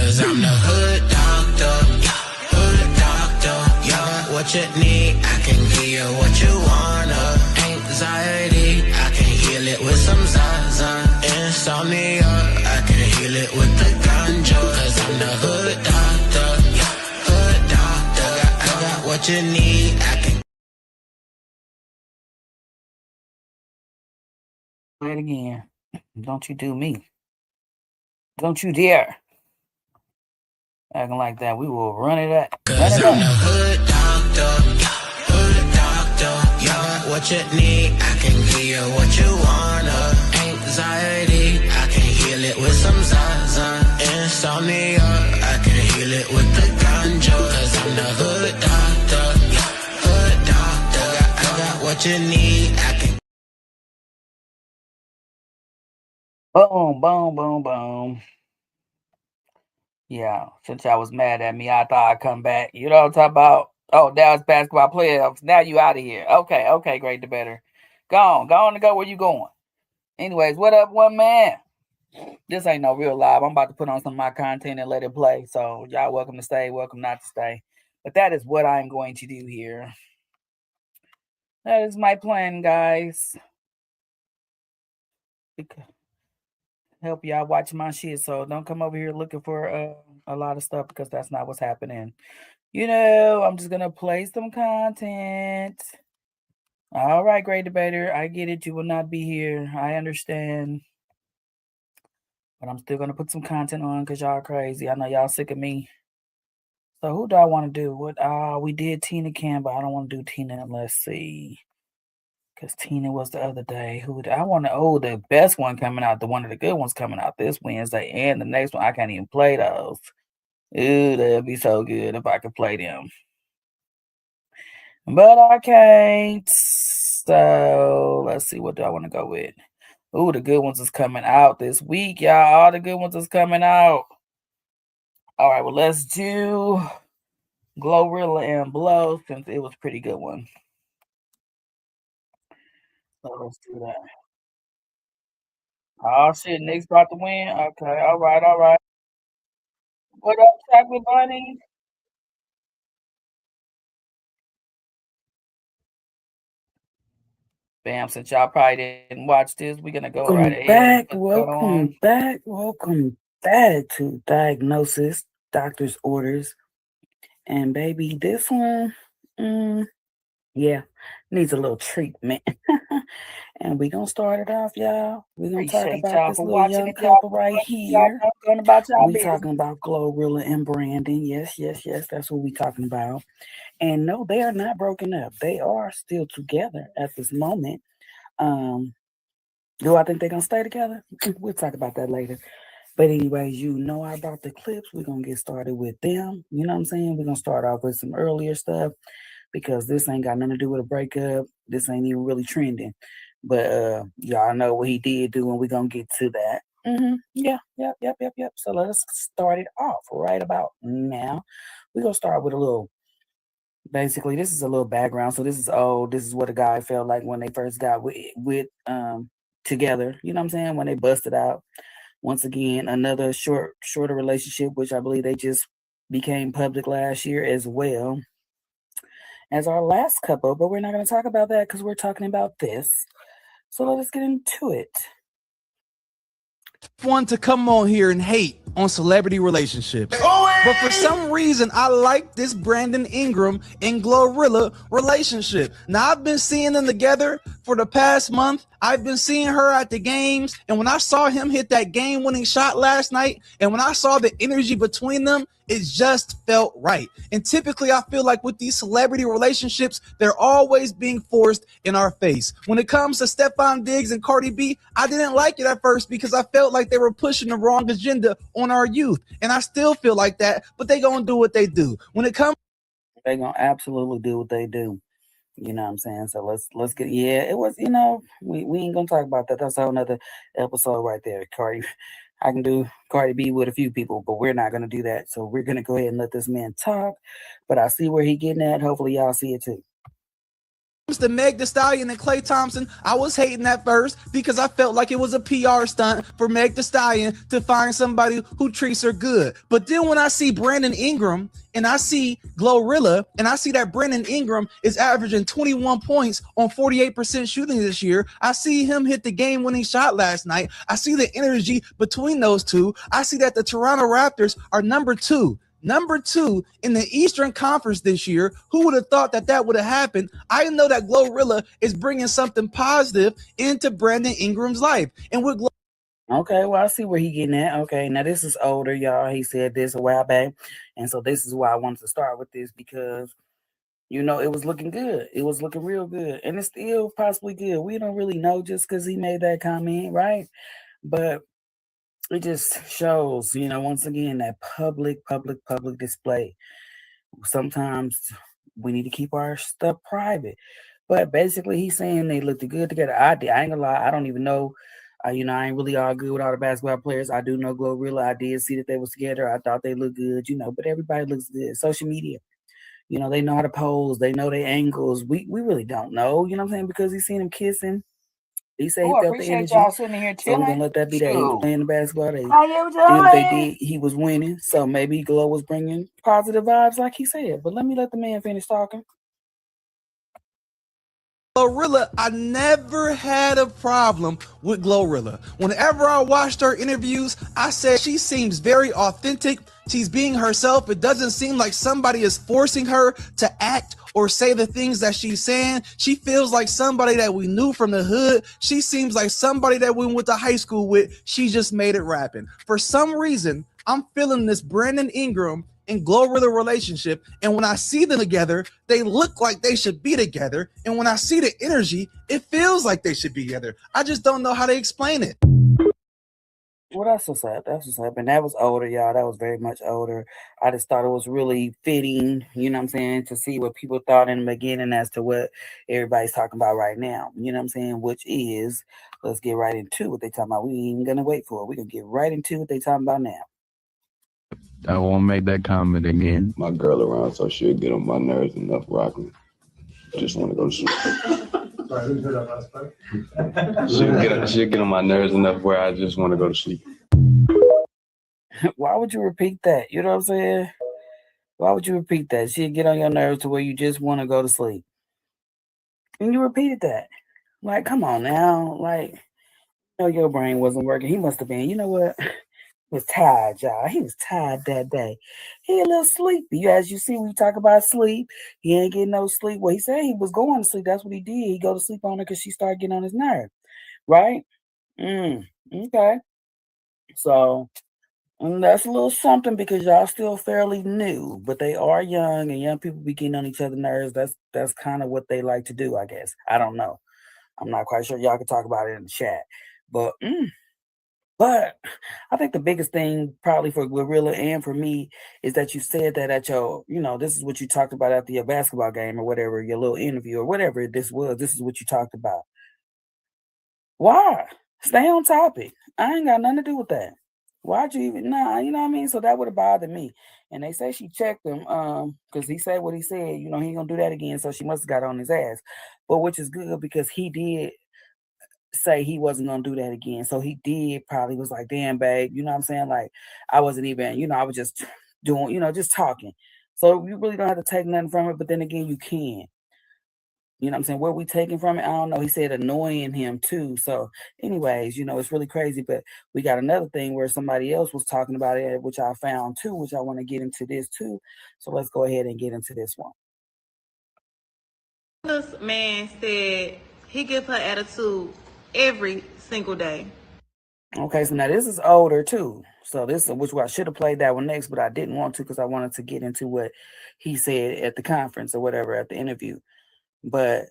Cause I'm the hood doctor. Hood doctor. Yeah, what you need, I can give you what you wanna. Anxiety, I can heal it with some Zaza. Insomnia, I can heal it with the ganja. Cause I'm the hood doctor. Hood doctor. I got what you need, I can. Play it again. Don't you do me. Don't you dare. Acting like that. We will run it up. Cause I'm the hood doctor. Hood doctor. You got what you need, I can give you what you wanna. Anxiety, I can heal it with some Zaza. Insomnia, I can heal it with the ganja. Cause I'm the hood doctor. Hood doctor. I got what you need, I can. Boom, boom, boom, boom. Yeah, since y'all was mad at me, I thought I'd come back. You know what I'm talking about? Oh, Dallas basketball playoffs. Now you out of here. Okay, great debater. Go on and go where you going. Anyways, what up, one man? This ain't no real live. I'm about to put on some of my content and let it play. So y'all welcome to stay, welcome not to stay. But that is what I'm going to do here. That is my plan, guys. Help y'all watch my shit. So don't come over here looking for a lot of stuff because that's not what's happening. You know, I'm just gonna play some content. All right, great debater. I get it. You will not be here. I understand. But I'm still gonna put some content on because y'all crazy. I know y'all sick of me. So who do I want to do? What we did Tina Cam, but I don't want to do Tina. Let's see. Because Tina was the other day. Who I want to the best one coming out, the one of the good ones coming out this Wednesday, and the next one I can't even play those. Ooh, that'd be so good if I could play them. But I can't. So let's see, what do I want to go with? Ooh, the good ones is coming out this week, y'all. All the good ones is coming out. All right, well, let's do Glorilla and Blow since it was a pretty good one. So let's do that. Oh shit, Nick's about to win. Okay, all right. What up, Chocolate Bunny? Bam, since y'all probably didn't watch this, we're gonna go right ahead. Welcome back to Diagnosis, Doctor's Orders. And baby, this one, yeah, needs a little treatment. And we're gonna start it off, y'all. We're gonna talk about this little young couple right here. We talking about Glorilla and Brandon. Yes, that's what we talking about. And no, they are not broken up. They are still together at this moment. Do I think they're gonna stay together? We'll talk about that later. But anyways, you know I brought the clips. We're gonna get started with them. You know what I'm saying? We're gonna start off with some earlier stuff because this ain't got nothing to do with a breakup. This ain't even really trending. But y'all know what he did do, and we're gonna get to that. Yep. So let's start it off right about now. We're gonna start with a little. Basically, this is a little background. So this is this is what a guy felt like when they first got with together. You know what I'm saying? When they busted out. Once again, another shorter relationship, which I believe they just became public last year as well as our last couple. But we're not going to talk about that because we're talking about this. So let us get into it. One to come on here and hate on celebrity relationships. But for some reason, I like this Brandon Ingram and Glorilla relationship. Now, I've been seeing them together for the past month. I've been seeing her at the games. And when I saw him hit that game-winning shot last night, and when I saw the energy between them, it just felt right. And typically, I feel like with these celebrity relationships, they're always being forced in our face. When it comes to Stephon Diggs and Cardi B, I didn't like it at first because I felt like they were pushing the wrong agenda on our youth. And I still feel like that, but they gonna do what they do. When it comes, they gonna absolutely do what they do. You know what I'm saying? So let's get it was, we ain't gonna talk about that. That's a whole nother episode right there. Cardi, I can do Cardi B with a few people, but we're not gonna do that. So we're gonna go ahead and let this man talk. But I see where he getting at. Hopefully y'all see it too. to Meg Thee Stallion and Klay Thompson, I was hating at first because I felt like it was a PR stunt for Meg Thee Stallion to find somebody who treats her good. But then when I see Brandon Ingram and I see Glorilla and I see that Brandon Ingram is averaging 21 points on 48% shooting this year, I see him hit the game-winning shot last night. I see the energy between those two. I see that the Toronto Raptors are number two in the Eastern Conference this year. Who would have thought that would have happened? I know that Glorilla is bringing something positive into Brandon Ingram's life. And with Okay, well, I see where he getting at. Okay, now this is older, y'all. He said this a while back. And so this is why I wanted to start with this because, you know, it was looking good. It was looking real good. And it's still possibly good. We don't really know just because he made that comment, right? But it just shows, you know, once again, that public display. Sometimes we need to keep our stuff private. But basically, he's saying they looked good together. I ain't gonna lie. I don't even know. You know, I ain't really all good with all the basketball players. I do know Glorilla. I did see that they was together. I thought they looked good, you know, but everybody looks good. Social media, you know, they know how to pose. They know their angles. We really don't know, you know what I'm saying? Because he's seen them kissing. He said he I felt the appreciate energy. y'all sitting here So we're chilling. gonna let that be that. He was playing the basketball. How you And if they doing? did, he was winning. So maybe Glow was bringing positive vibes, like he said. But let the man finish talking. Glorilla, I never had a problem with Glorilla. Whenever I watched her interviews, I said she seems very authentic. She's being herself. It doesn't seem like somebody is forcing her to act or say the things that she's saying. She feels like somebody that we knew from the hood. She seems like somebody that we went to high school with. She just made it rapping. For some reason, I'm feeling this Brandon Ingram and Glorilla relationship, and when I see them together, they look like they should be together, and when I see the energy, it feels like they should be together. I just don't know how to explain it. Well, that's what's up. That's what's up. And that was older, y'all. That was very much older. I just thought it was really fitting, you know what I'm saying, to see what people thought in the beginning as to what everybody's talking about right now. You know what I'm saying? Which is, let's get right into what they talking about. We ain't even gonna wait for it. We're gonna get right into what they talking about now. I won't make that comment again. My girl around, so she'll get on my nerves enough rocking. Just want to go to sleep. She'll get on my nerves enough where I just want to go to sleep. Why would you repeat that? You know what I'm saying? Why would you repeat that? She'll get on your nerves to where you just want to go to sleep. And you repeated that. Like, come on now. Like, you know, your brain wasn't working. He must have been, you know what? He was tired, y'all. He was tired that day. He a little sleepy. As you see, we talk about sleep. He ain't getting no sleep. Well, he said he was going to sleep. That's what he did. He go to sleep on her because she started getting on his nerve. Right? Okay. So that's a little something because y'all still fairly new, but they are young and young people be getting on each other's nerves. That's kind of what they like to do, I guess. I don't know. I'm not quite sure. Y'all can talk about it in the chat. But I think the biggest thing probably for Glorilla and for me is that you said that at your, you know, this is what you talked about after your basketball game or whatever, your little interview or whatever this was. This is what you talked about. Why? Stay on topic. I ain't got nothing to do with that. Why'd you even, you know what I mean? So that would have bothered me. And they say she checked him because he said what he said. You know, he ain't going to do that again. So she must have got on his ass. But which is good because he did say he wasn't gonna do that again. So he did probably was like, damn, babe, you know what I'm saying? Like, I wasn't even, you know, I was just doing, you know, just talking. So you really don't have to take nothing from it, but then again, you can. You know what I'm saying? What we taking from it, I don't know. He said annoying him too. So anyways, you know, it's really crazy. But we got another thing where somebody else was talking about it, which I found too, which I want to get into this too. So let's go ahead and get into this one. This man said he gives her attitude every single day. Okay, so now this is older too. So this is which I should have played that one next, but I didn't want to because I wanted to get into what he said at the conference or whatever at the interview. But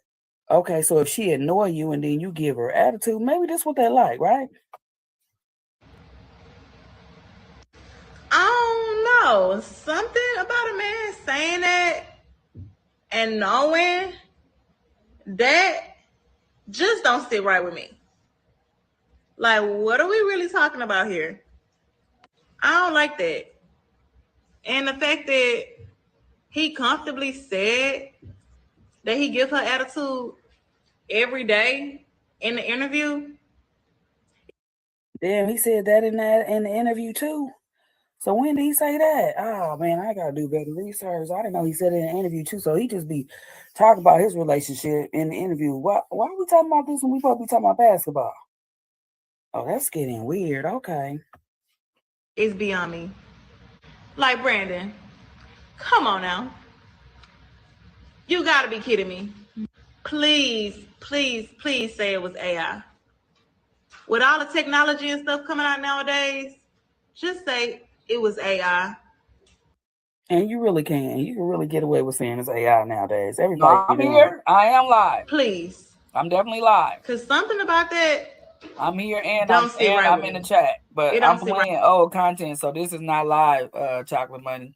okay, so if she annoy you and then you give her attitude, maybe that's what they like, right? I don't know. Something about a man saying that and knowing that just don't sit right with me. Like, what are we really talking about here? I don't like that. And the fact that he comfortably said that he give her attitude every day in the interview? Damn, he said that in the interview too. So when did he say that? Oh man, I gotta do better research. I didn't know he said it in an interview too. So he just be talking about his relationship in the interview. Why are we talking about this when we supposed to be talking about basketball? Oh, that's getting weird. Okay. It's beyond me. Like, Brandon, come on now. You gotta be kidding me. Please, please, please say it was AI. With all the technology and stuff coming out nowadays, just say it was AI. And you really can. You can really get away with saying it's AI nowadays. No, Everybody I'm doing here. I am live. Please. I'm definitely live. Cause something about that I'm here and don't sit right I'm with in the me. chat, but It I'm don't sit right. playing old content, so this is not live, Chocolate Money.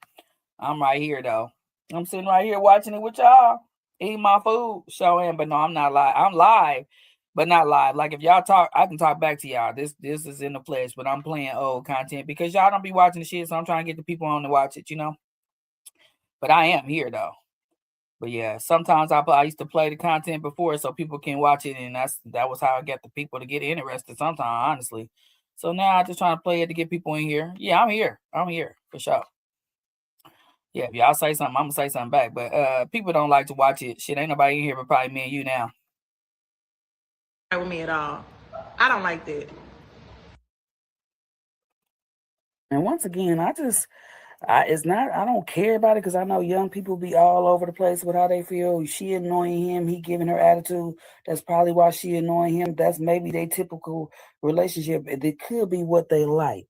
I'm right here though. I'm sitting right here watching it with y'all, eating my food, showing. But no, I'm not live. I'm live, but not live. Like if y'all talk, I can talk back to y'all. This is in the flesh, but I'm playing old content because y'all don't be watching the shit, so I'm trying to get the people on to watch it, you know. But I am here though. But yeah, sometimes I used to play the content before so people can watch it, and that was how I get the people to get interested sometimes, honestly. So now I just trying to play it to get people in here. Yeah, I'm here. I'm here for sure. Yeah, if y'all say something, I'm gonna say something back. But people don't like to watch it. Shit, ain't nobody in here but probably me and you now. With me at all. I don't like that. And once again, I don't care about it because I know young people be all over the place with how they feel. She annoying him, he giving her attitude. That's probably why she annoying him. That's maybe their typical relationship. It could be what they like.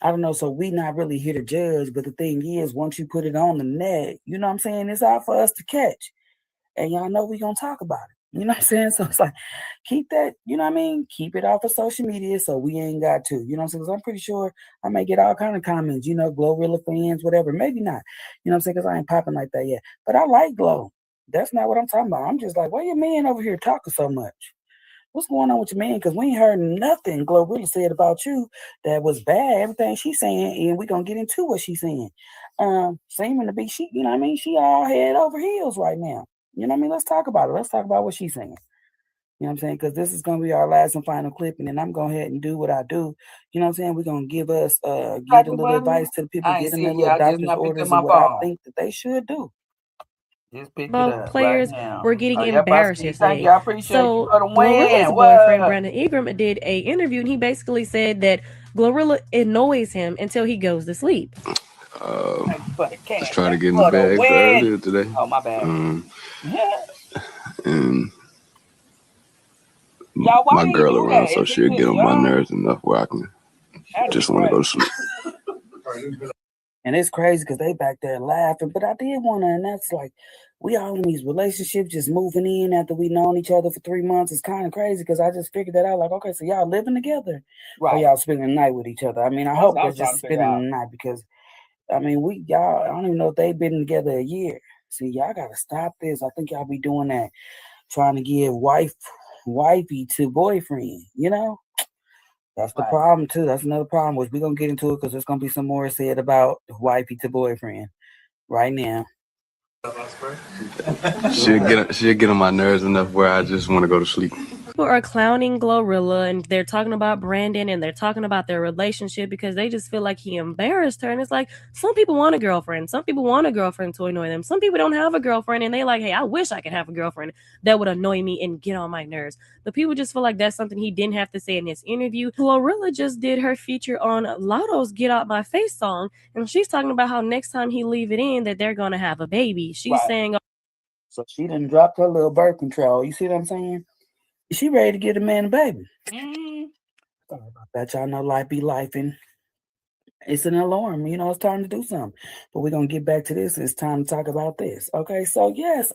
I don't know. So we not really here to judge. But the thing is, once you put it on the net, you know what I'm saying? It's out for us to catch. And y'all know we gonna talk about it. You know what I'm saying? So it's like, keep that, you know what I mean? Keep it off of social media so we ain't got to. You know what I'm saying? Because I'm pretty sure I may get all kind of comments, you know, Glorilla fans, whatever. Maybe not. You know what I'm saying? Because I ain't popping like that yet. But I like Glow. That's not what I'm talking about. I'm just like, why your man over here talking so much? What's going on with your man? Because we ain't heard nothing Glorilla said about you that was bad. Everything she's saying, and we're going to get into what she's saying. Seeming to be, she, you know what I mean? She all head over heels right now. You know what I mean? Let's talk about it. Let's talk about what she's saying. You know what I'm saying? Because this is going to be our last and final clip, and then I'm going ahead and do what I do. You know what I'm saying? We're going to give us, get a little advice to the people, get them their little doctor's orders and what I think that they should do. Just pick it Ball up players right now. were getting Y'all embarrassed Thank yesterday. you. I appreciate you So for the Glorilla's win. boyfriend, What? Brandon Ingram, did a interview, and he basically said that Glorilla annoys him until he goes to sleep. Just trying to get in the bag earlier today. Oh, my bad. And Y'all, why my you girl do around, that? so Is he she'll just get on my young? nerves enough where I can just want to go to sleep. And it's crazy because they back there laughing. But I did want to, and that's like, we all in these relationships just moving in after we known each other for 3 months. It's kind of crazy because I just figured that out. Like, okay, so y'all living together, or y'all spending the night with each other? I mean, I hope they're just spending the night because, I mean, y'all, I don't even know if they've been together a year. See, y'all got to stop this. I think y'all be doing that, trying to give wifey to boyfriend, you know? That's the problem too. That's another problem, which we're gonna get into it because there's gonna be some more said about wifey to boyfriend right now. She'll get on my nerves enough where I just want to go to sleep. People are clowning Glorilla, and they're talking about Brandon, and they're talking about their relationship because they just feel like he embarrassed her. And it's like, some people want a girlfriend. Some people want a girlfriend to annoy them. Some people don't have a girlfriend, and they like, hey, I wish I could have a girlfriend that would annoy me and get on my nerves. But people just feel like that's something he didn't have to say in this interview. Glorilla just did her feature on Lotto's Get Out My Face song, and she's talking about how next time he leave it in that they're going to have a baby. She's saying... So she done dropped her little birth control. You see what I'm saying? She ready to get a man a baby. Sorry about that. Y'all know life be life, and it's an alarm. You know, it's time to do something. But we're gonna get back to this. It's time to talk about this. Okay, so yes,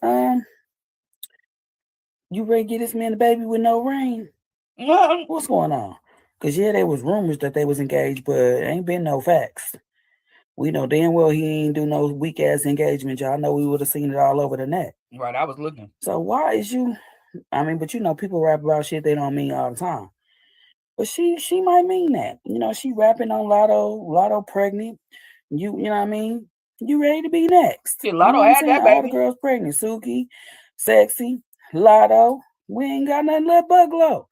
you ready to get this man a baby with no ring? What's going on? Because yeah, there was rumors that they was engaged, but ain't been no facts. We know damn well he ain't do no weak ass engagement. Y'all know we would have seen it all over the net. Right, I was looking. So why is you? I mean, but you know, people rap about shit they don't mean all the time. But she might mean that. You know, she rapping on Lotto pregnant. You know what I mean? You ready to be next? Yeah, Lotto had that All the baby. girls pregnant. Suki, Sexy, Lotto. We ain't got nothing left but Glow.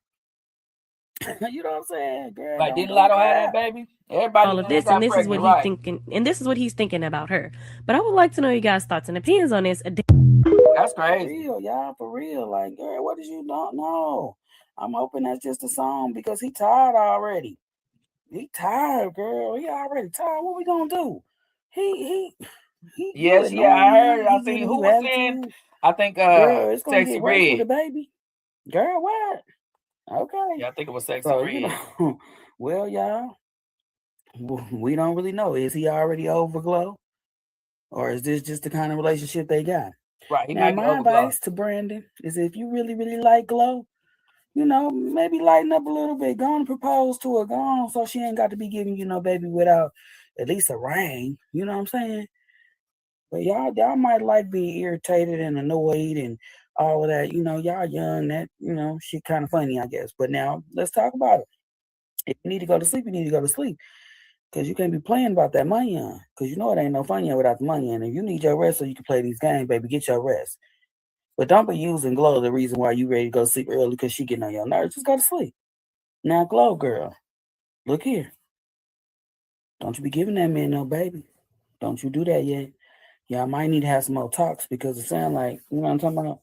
You know what I'm saying, girl? Like, Don't didn't Lotto have cry. that baby? Everybody all of knew they this, and got this is what pregnant, he's right? thinking, and this is what he's thinking about her. But I would like to know you guys' thoughts and opinions on this. That's For crazy. real, y'all, for real. Like, girl, what did you don't know? I'm hoping that's just a song because he tired already. He tired, girl. He already tired. What we gonna do? He Yes, you yeah, I annoying heard. me. I He seen giving who you was saying. attitude. I think Girl, it's gonna Sexy get worse with the Red. baby. Girl, what? Okay. Yeah, I think it was Sexy So, Red. you know, well, y'all, we don't really know. Is he already over Glow? Or is this just the kind of relationship they got? Right, he Now, might be my over Glow. advice to Brandon is if you really, really like Glow, you know, maybe lighten up a little bit. Go on and propose to her. Go on so she ain't got to be giving you no baby without at least a ring. You know what I'm saying? But y'all might like being irritated and annoyed and all of that. You know, y'all young. That, you know, shit kind of funny, I guess. But now let's talk about it. If you need to go to sleep, you need to go to sleep. Because you can't be playing about that money on. Because you know it ain't no fun without the money in. If you need your rest so you can play these games, baby, get your rest. But don't be using Glow the reason why you ready to go sleep early because she getting on your nerves. Just go to sleep. Now, Glow girl, look here. Don't you be giving that man no baby. Don't you do that yet. Y'all might need to have some more talks because it sounds like, you know what I'm talking about?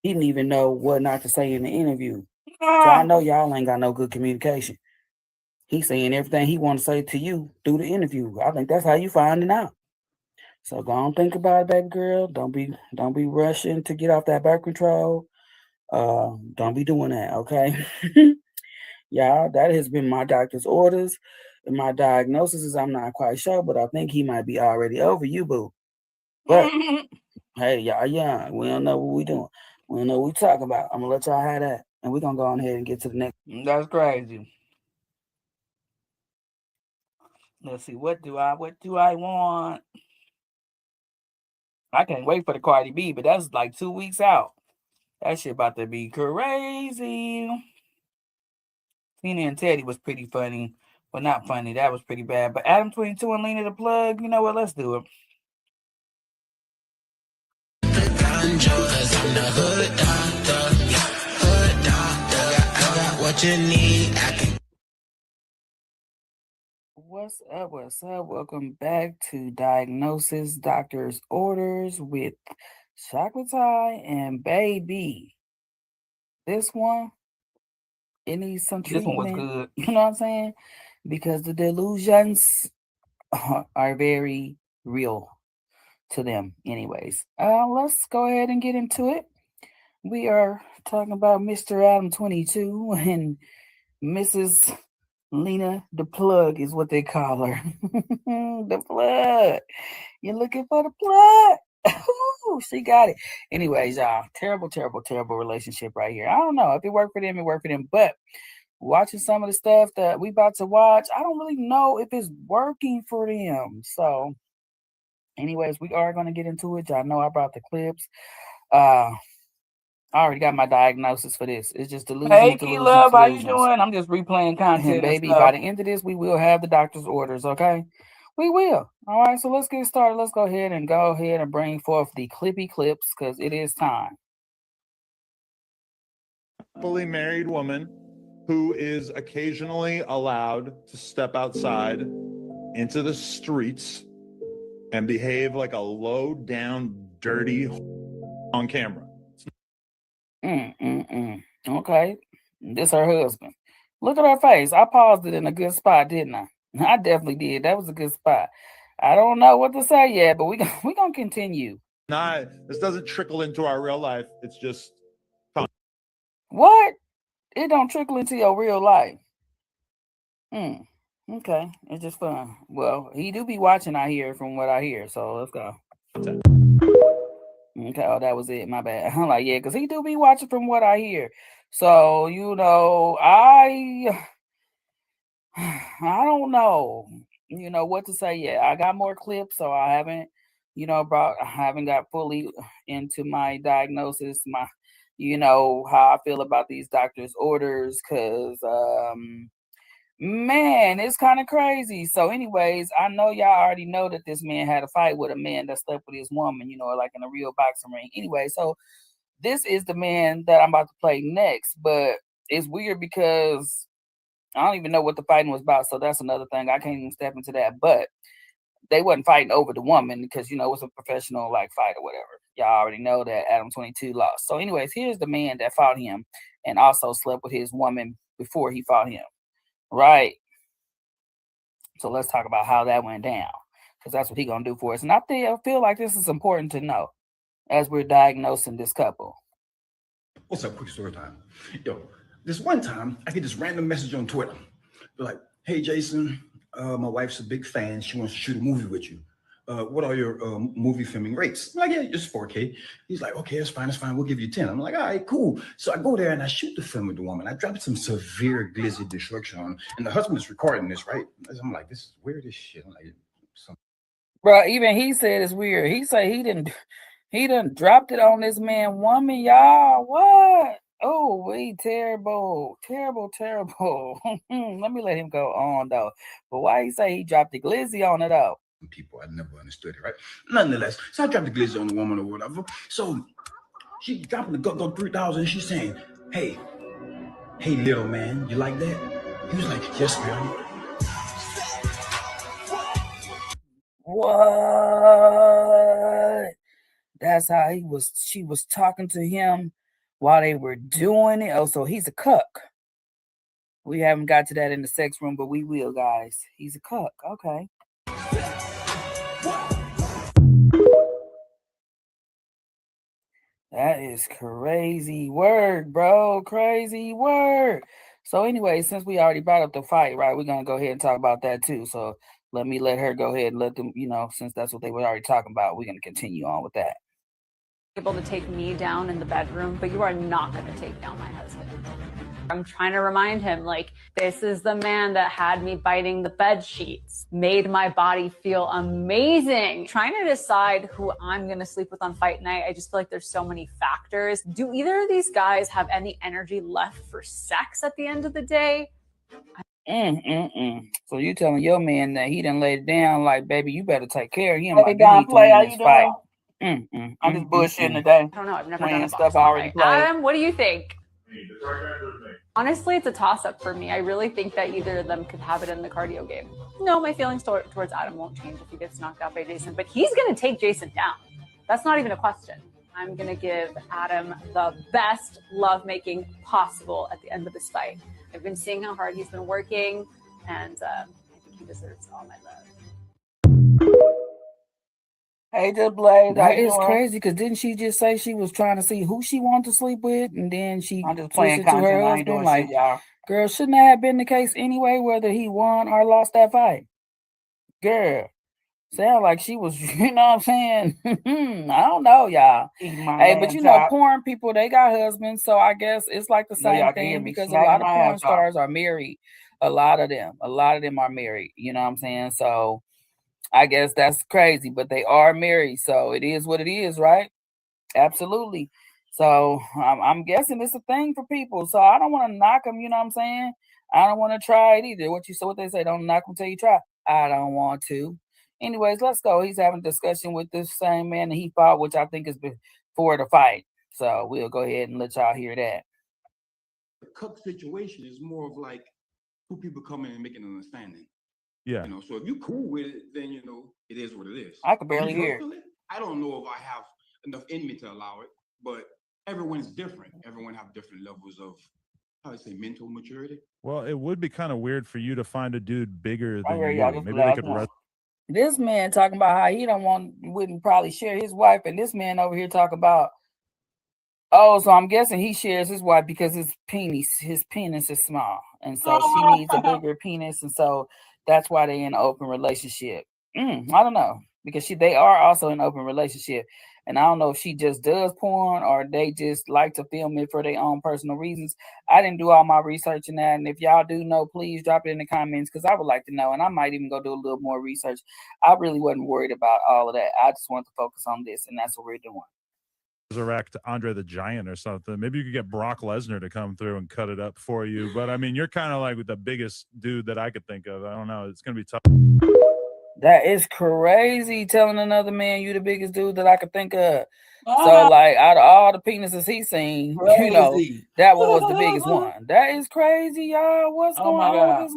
He didn't even know what not to say in the interview. So I know y'all ain't got no good communication. He's saying everything he want to say to you through the interview. I think that's how you finding out. So go on, think about it, baby girl. Don't be rushing to get off that birth control. Don't be doing that, okay? Y'all, that has been my doctor's orders. And my diagnosis is I'm not quite sure, but I think he might be already over you, boo. But hey, y'all young. We don't know what we doing. We don't know what we talking about. I'm gonna let y'all have that. And we're gonna go on ahead and get to the next. That's crazy. Let's see, what do I want? I can't wait for the Cardi B, but that's like 2 weeks out. That shit about to be crazy. Tina and Teddy was pretty funny. Well, not funny. That was pretty bad. But Adam 22 and Lena the Plug, you know what? Let's do it. Cause I'm the hood doctor. Hood doctor. I got what you need. I can. What's up? What's up? Welcome back to Diagnosis Doctor's Orders with Chocolate Tie and Baby. This one, it needs some This one was treatment. good. You know what I'm saying? Because the delusions are very real to them, anyways. Let's go ahead and get into it. We are talking about Mr. Adam 22 and Mrs. Lena the Plug is what they call her. The plug. You're looking for the plug. Ooh, she got it. Anyways, y'all, terrible, terrible, terrible relationship right here. I don't know if it worked for them, it worked for them. But watching some of the stuff that we about to watch, I don't really know if it's working for them. So, anyways, we are going to get into it. Y'all know I brought the clips. I already got my diagnosis for this. It's just delusion. Hey, Key Love, how you doing? I'm just replaying content. And baby, by the end of this, we will have the doctor's orders, okay? We will. All right, so let's get started. Let's go ahead and bring forth the clippy clips because it is time. Fully married woman who is occasionally allowed to step outside into the streets and behave like a low down, dirty on camera. Okay, this her husband. Look at her face. I paused it in a good spot, didn't I? I definitely did. That was a good spot. I don't know what to say yet, but we gonna continue. This doesn't trickle into our real life. It's just fun. What? It don't trickle into your real life. Okay, it's just fun. Well, he do be watching, I hear, from what I hear. So let's go. Okay, oh, that was it. My bad. I'm like, yeah, because he do be watching from what I hear. So, you know, I don't know, you know, what to say yet. I got more clips, so I haven't, I haven't got fully into my diagnosis, you know, how I feel about these doctor's orders, because, man, it's kind of crazy. So, anyways, I know y'all already know that this man had a fight with a man that slept with his woman, you know, like in a real boxing ring. Anyway, so this is the man that I'm about to play next, but it's weird because I don't even know what the fighting was about. So that's another thing. I can't even step into that. But they wasn't fighting over the woman because, you know, it was a professional like fight or whatever. Y'all already know that Adam 22 lost. So anyways, here's the man that fought him and also slept with his woman before he fought him. Right. So let's talk about how that went down, because that's what he's going to do for us. And I feel like this is important to know as we're diagnosing this couple. What's up? Quick story time. Yo, this one time I get this random message on Twitter. They're like, hey, Jason, my wife's a big fan. She wants to shoot a movie with you. What are your movie filming rates? I'm like, yeah, just 4K. He's like, okay, that's fine. We'll give you 10. I'm like, all right, cool. So I go there and I shoot the film with the woman. I dropped some severe glizzy destruction on, and the husband is recording this, right? I'm like, this is weird as shit. I'm like, bro, even he said it's weird. He said he done dropped it on this man woman, y'all. What? Oh, we terrible. Let me let him go on though. But why he say he dropped the glizzy on it though? People, I never understood it, right? Nonetheless, so I dropped the glizzy on the woman or whatever. So she dropping the go 3,000. She's saying, hey, little man, you like that? He was like, yes, man. What? That's how she was talking to him while they were doing it. Oh, so he's a cuck. We haven't got to that in the sex room, but we will, guys. He's a cuck. Okay. That is crazy word, bro. Crazy word. So anyway, since we already brought up the fight, right, we're going to go ahead and talk about that too. So let her go ahead and let them, you know, since that's what they were already talking about, we're going to continue on with that. Able to take me down in the bedroom, but you are not going to take down my husband. I'm trying to remind him, like, this is the man that had me biting the bed sheets, made my body feel amazing. Trying to decide who I'm going to sleep with on fight night, I just feel like there's so many factors. Do either of these guys have any energy left for sex at the end of the day? So you telling your man that he done laid it down, like, baby, you better take care of him. Hey, like, Don, play, how you you fight. I'm just bullshitting today. I don't know. I've never Playing done a stuff boxing already fight. played. Adam, what do you think? Honestly, it's a toss-up for me. I really think that either of them could have it in the cardio game. No, my feelings towards Adam won't change if he gets knocked out by Jason, but he's going to take Jason down. That's not even a question. I'm going to give Adam the best lovemaking possible at the end of this fight. I've been seeing how hard he's been working, and I think he deserves all my love. Hey, just Blaze. That is crazy, because didn't she just say she was trying to see who she wanted to sleep with, and then she I'm just playing twisted to her content. I ain't husband? doing Like, shit, y'all. girl, shouldn't that have been the case anyway, whether he won or lost that fight? Girl, sound like she was, you know what I'm saying? I don't know, y'all. Hey, but you know, porn people, they got husbands, so I guess it's like the same thing, because a lot of porn stars are married. A lot of them are married, you know what I'm saying? So I guess that's crazy, but they are married, so it is what it is, right? Absolutely. So I'm guessing it's a thing for people. So I don't want to knock them, you know what I'm saying? I don't want to try it either. What they say, don't knock them till you try. I don't want to. Anyways, let's go. He's having a discussion with this same man that he fought, which I think is before the fight. So we'll go ahead and let y'all hear that. The cook situation is more of like two people coming and making an understanding. Yeah. You know, so if you're cool with it, then, you know, it is what it is. I could barely hear it. I don't know if I have enough in me to allow it, but everyone's different. Everyone have different levels of, how do I say, mental maturity. Well, it would be kind of weird for you to find a dude bigger than hear you. y'all. Maybe they could This man talking about how he wouldn't probably share his wife, and this man over here talking about, oh, so I'm guessing he shares his wife because his penis is small, and so she needs a bigger penis, and so that's why they in an open relationship. I don't know, because they are also in an open relationship, and I don't know if she just does porn or they just like to film it for their own personal reasons. I didn't do all my research in that, and if y'all do know, please drop it in the comments, because I would like to know, and I might even go do a little more research. I really wasn't worried about all of that. I just want to focus on this, and that's what we're doing. resurrect Andre the Giant or something. Maybe you could get Brock Lesnar to come through and cut it up for you. But I mean, you're kind of like the biggest dude that I could think of. I don't know. It's going to be tough. That is crazy, telling another man you the biggest dude that I could think of. So like out of all the penises he's seen, you know, Crazy. that one was the biggest one. That is crazy, y'all. What's Oh going my on God. with this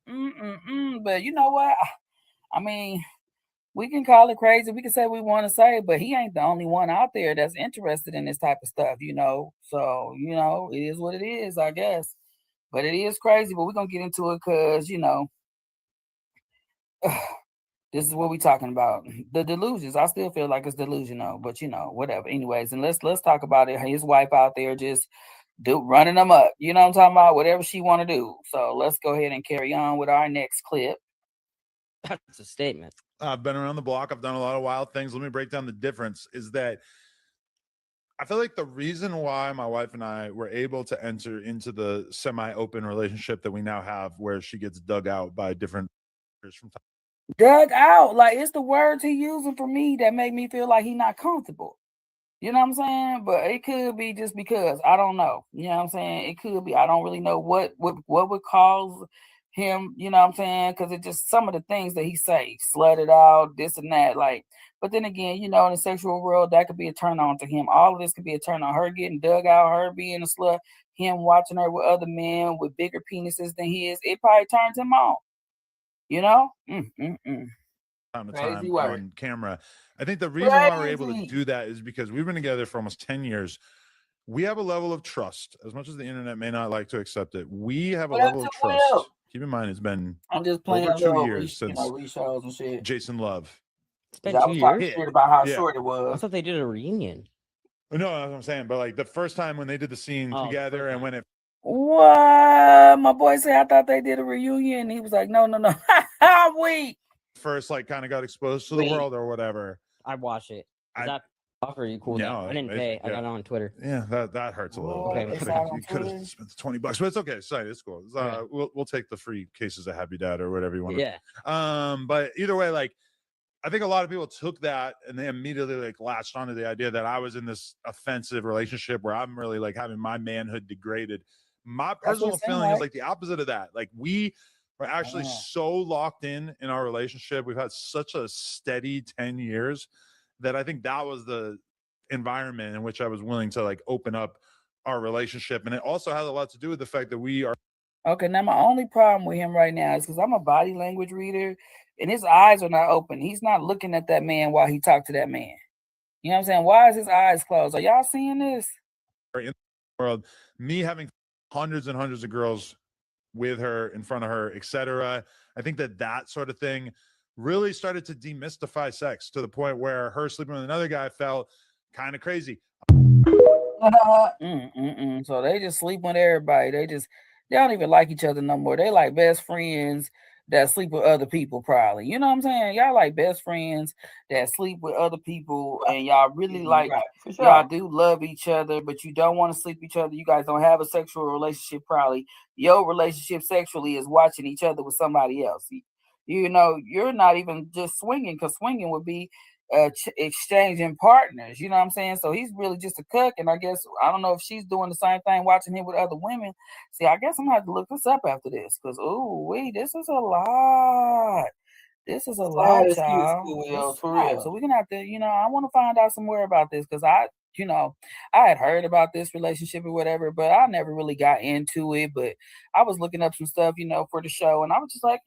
man? But you know what? I mean, we can call it crazy. We can say we want to say, but he ain't the only one out there that's interested in this type of stuff, you know. So, you know, it is what it is, I guess. But it is crazy, but we're gonna get into it because, you know, this is what we're talking about. The delusions. I still feel like it's delusional, but you know, whatever. Anyways, and let's talk about it. His wife out there just running them up. You know what I'm talking about? Whatever she want to do. So let's go ahead and carry on with our next clip. That's a statement. I've been around the block. I've done a lot of wild things. Let me break down the difference. Is that I feel like the reason why my wife and I were able to enter into the semi-open relationship that we now have, where she gets dug out by different from time. Dug out, like it's the words he using for me that make me feel like he not comfortable. You know what I'm saying? But it could be just because I don't know. You know what I'm saying? It could be. I don't really know what would cause him. You know what I'm saying? Because it just some of the things that he say, slutted out, this and that. Like, but then again, you know, in the sexual world, that could be a turn on to him. All of this could be a turn on. Her getting dug out, her being a slut, him watching her with other men with bigger penises than his. It probably turns him on. You know? Time to Crazy time work. on camera. I think the reason why we're able to Crazy. do that is because we've been together for almost 10 years. We have a level of trust, as much as the internet may not like to accept it. We have a level of trust. Keep in mind, it's been I'm just playing over 2 little years since reshows and shit. Jason Love. It's been I 2 was talking years. shit about how Yeah. short it I was. thought they did a reunion. No, that's what I'm saying. But like the first time when they did the scene Oh, together and when it What? My boy said I thought they did a reunion. He was like, no. Wait. first like kind of got exposed to the Wait. world or whatever. I watch it. Is I- that off or are you cool? with that? No, I didn't it's- pay. I yeah. got it on Twitter. Yeah, that hurts a little. What? Okay, It's okay. out on You could Twitter? have spent the $20, but it's okay. Sorry, it's cool. We'll take the free cases of Happy Dad or whatever you want. Yeah. But either way, like I think a lot of people took that and they immediately like latched onto the idea that I was in this offensive relationship where I'm really like having my manhood degraded. My what personal it seemed feeling is like. like the opposite of that. Like we were actually so locked in our relationship. We've had such a steady 10 years that I think that was the environment in which I was willing to like open up our relationship. And it also has a lot to do with the fact that we are Okay, now my only problem with him right now is because I'm a body language reader and his eyes are not open. He's not looking at that man while he talked to that man. You know what I'm saying? Why is his eyes closed? Are y'all seeing this? in the world, me having hundreds and hundreds of girls with her, in front of her, etc. I think that sort of thing really started to demystify sex to the point where her sleeping with another guy felt kind of crazy. So they just sleep with everybody. They don't even like each other no more. They like best friends that sleep with other people, probably. You know what I'm saying? Y'all like best friends that sleep with other people, and y'all really like y'all do love each other, but you don't want to sleep with each other. You guys don't have a sexual relationship, probably. Your relationship sexually is watching each other with somebody else. You know, you're not even just swinging, because swinging would be exchanging partners. You know what I'm saying? So he's really just a cook, and I guess I don't know if she's doing the same thing, watching him with other women. See, I guess I'm gonna have to look this up after this, because this is a lot. This is a lot, y'all. For real. So we're gonna have to, I want to find out some more about this, because I had heard about this relationship or whatever, but I never really got into it. But I was looking up some stuff, for the show, and I was just like,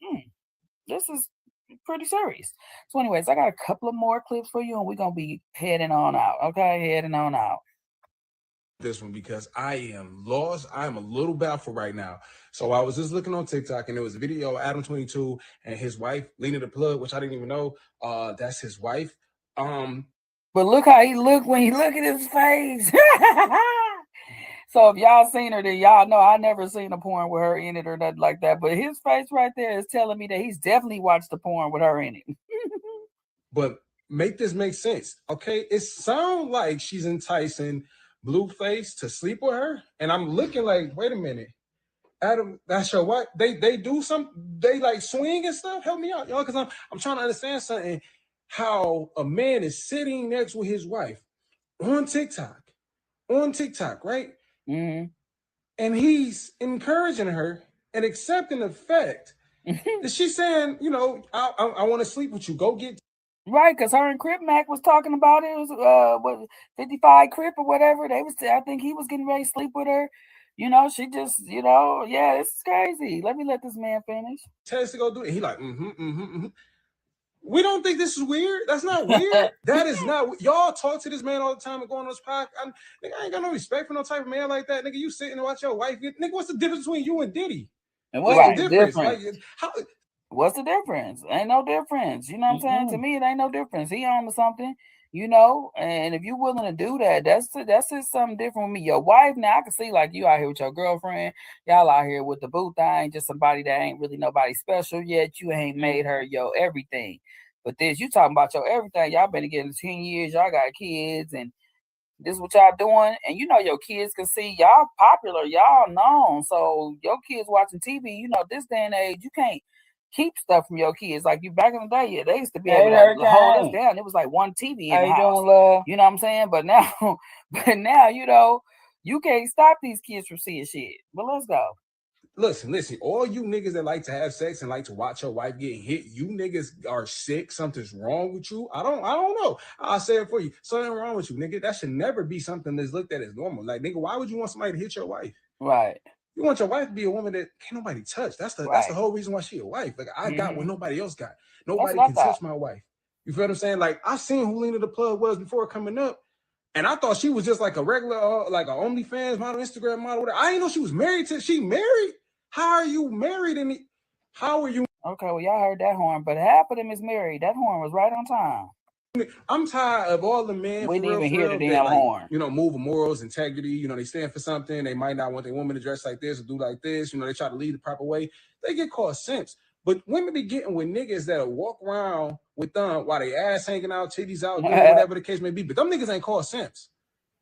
this is pretty serious. So anyways, I got a couple of more clips for you, and we're gonna be heading on out. Okay, heading on out. This one because I am lost. I am a little baffled right now. So I was just looking on TikTok, and there was a video of Adam22 and his wife, Lena the Plug, which I didn't even know that's his wife. But look how he looked when he look at his face. So if y'all seen her, then y'all know I never seen a porn with her in it or nothing like that. But his face right there is telling me that he's definitely watched the porn with her in it. But make this make sense, okay? It sounds like she's enticing Blueface to sleep with her, and I'm looking like, wait a minute, Adam, that's your wife. They do they like swing and stuff. Help me out, y'all, because I'm trying to understand something. How a man is sitting next with his wife on TikTok, right? Mm-hmm. And he's encouraging her and accepting the fact that she's saying, I want to sleep with you. Go get Right, because her and Crip Mac was talking about it. It was what 55 Crip or whatever. They was I think he was getting ready to sleep with her. You know, she just, you know, yeah, this is crazy. Let this man finish. Test to go do it. He like, We don't think this is weird. That's not weird. That is not. Y'all talk to this man all the time and go on those podcasts. Nigga, I ain't got no respect for no type of man like that. Nigga, you sitting and watch your wife. Nigga, what's the difference between you and Diddy? And what's the difference? Like, what's the difference? Ain't no difference. You know what I'm saying? To me, it ain't no difference. He on to something, you know. And if you're willing to do that, that's just something different with me. Your wife, now I can see like you out here with your girlfriend. Y'all out here with the boo thing, just somebody that ain't really nobody special yet. You ain't made her your everything. But this, you talking about your everything. Y'all been together 10 years. Y'all got kids, and this is what y'all doing. And you know your kids can see y'all popular, y'all known. So your kids watching TV. You know, this day and age, you can't keep stuff from your kids. Like you back in the day, yeah, they used to be able to hold us down. It was like one TV in the house. You know what I'm saying? But now, you know, you can't stop these kids from seeing shit. But let's go. Listen, all you niggas that like to have sex and like to watch your wife getting hit, you niggas are sick. Something's wrong with you. I don't know. I'll say it for you. Something wrong with you, nigga. That should never be something that's looked at as normal. Like, nigga, why would you want somebody to hit your wife? Right. You want your wife to be a woman that can't nobody touch. That's the whole reason why she a wife. Like, I got what nobody else got. Nobody can touch my wife. You feel what I'm saying? Like, I seen who Lena the Plug was before coming up, and I thought she was just like a regular, like a OnlyFans model, Instagram model. Whatever. I didn't know she was married to. She married. How are you married? And how are you? Okay, well, y'all heard that horn, but half of them is married. That horn was right on time. I'm tired of all the men. We didn't even hear the damn horn. You know, move morals, integrity. You know, they stand for something. They might not want their woman to dress like this or do like this. You know, they try to lead the proper way. They get called simps. But women be getting with niggas that'll walk around with them while they ass hanging out, titties out, whatever the case may be. But them niggas ain't called simps.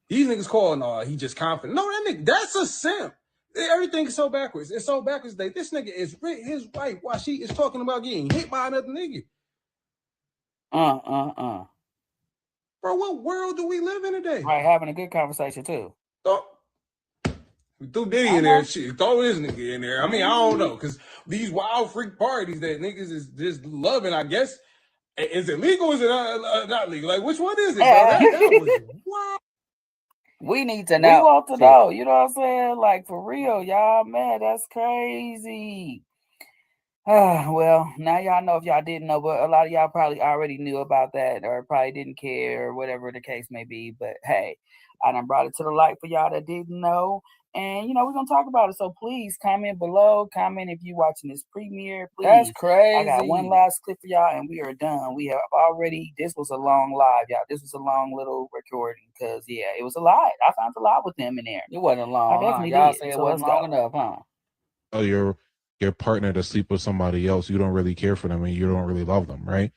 These niggas call, he just confident. No, that nigga, that's a simp. Everything is so backwards. It's so backwards that this nigga is his wife while she is talking about getting hit by another nigga. Bro, what world do we live in today? Right, having a good conversation too. We threw Diddy in there, shit. Throw this nigga in there. I mean, I don't know, because these wild freak parties that niggas is just loving, I guess. Is it legal or is it not legal? Like, which one is it, bro? That was wild. We need to know. We want to know. You know what I'm saying? Like, for real, y'all, man, that's crazy. Well, now y'all know if y'all didn't know, but a lot of y'all probably already knew about that or probably didn't care or whatever the case may be. But hey, I done brought it to the light for y'all that didn't know. And, you know, we're going to talk about it. So please comment below. Comment if you're watching this premiere. Please. That's crazy. I got one last clip for y'all and we are done. We have already, this was a long live, y'all. This was a long little recording because, yeah, it was a lot. I found a lot with them in there. It wasn't long. I definitely y'all say it wasn't long enough, huh? Oh, your partner to sleep with somebody else, you don't really care for them and you don't really love them, right?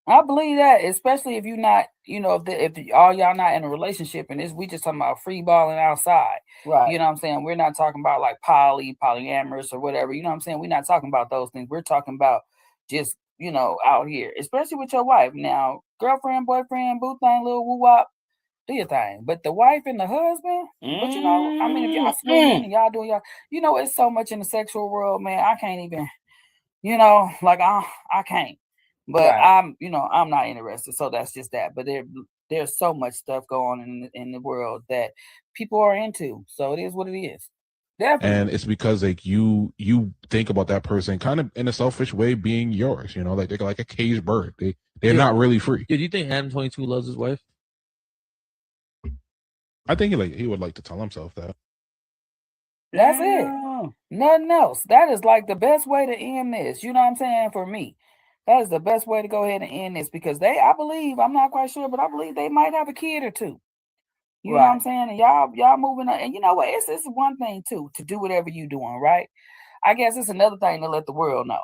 I believe that, especially if you're not, you know, if all y'all not in a relationship and we just talking about free balling outside. Right. You know what I'm saying? We're not talking about like polyamorous or whatever. You know what I'm saying? We're not talking about those things. We're talking about just, you know, out here, especially with your wife. Now, girlfriend, boyfriend, boo thing, little woo wop, do your thing. But the wife and the husband, but you know, I mean, if y'all swinging and y'all doing y'all, you know, it's so much in the sexual world, man. I can't even, you know, like I can't. But right. I'm not interested. So that's just that. But there's so much stuff going on in the world that people are into. So it is what it is. Definitely. And it's because like you think about that person kind of in a selfish way being yours, you know, like they're like a caged bird. They're not really free. Yeah, do you think Adam 22 loves his wife? I think he would like to tell himself that. That's it. Nothing else. That is like the best way to end this. You know what I'm saying? For me. That is the best way to go ahead and end this because I believe, I'm not quite sure, but I believe they might have a kid or two. You know what I'm saying? And y'all moving on. And you know what? It's one thing too, to do whatever you're doing, right? I guess it's another thing to let the world know.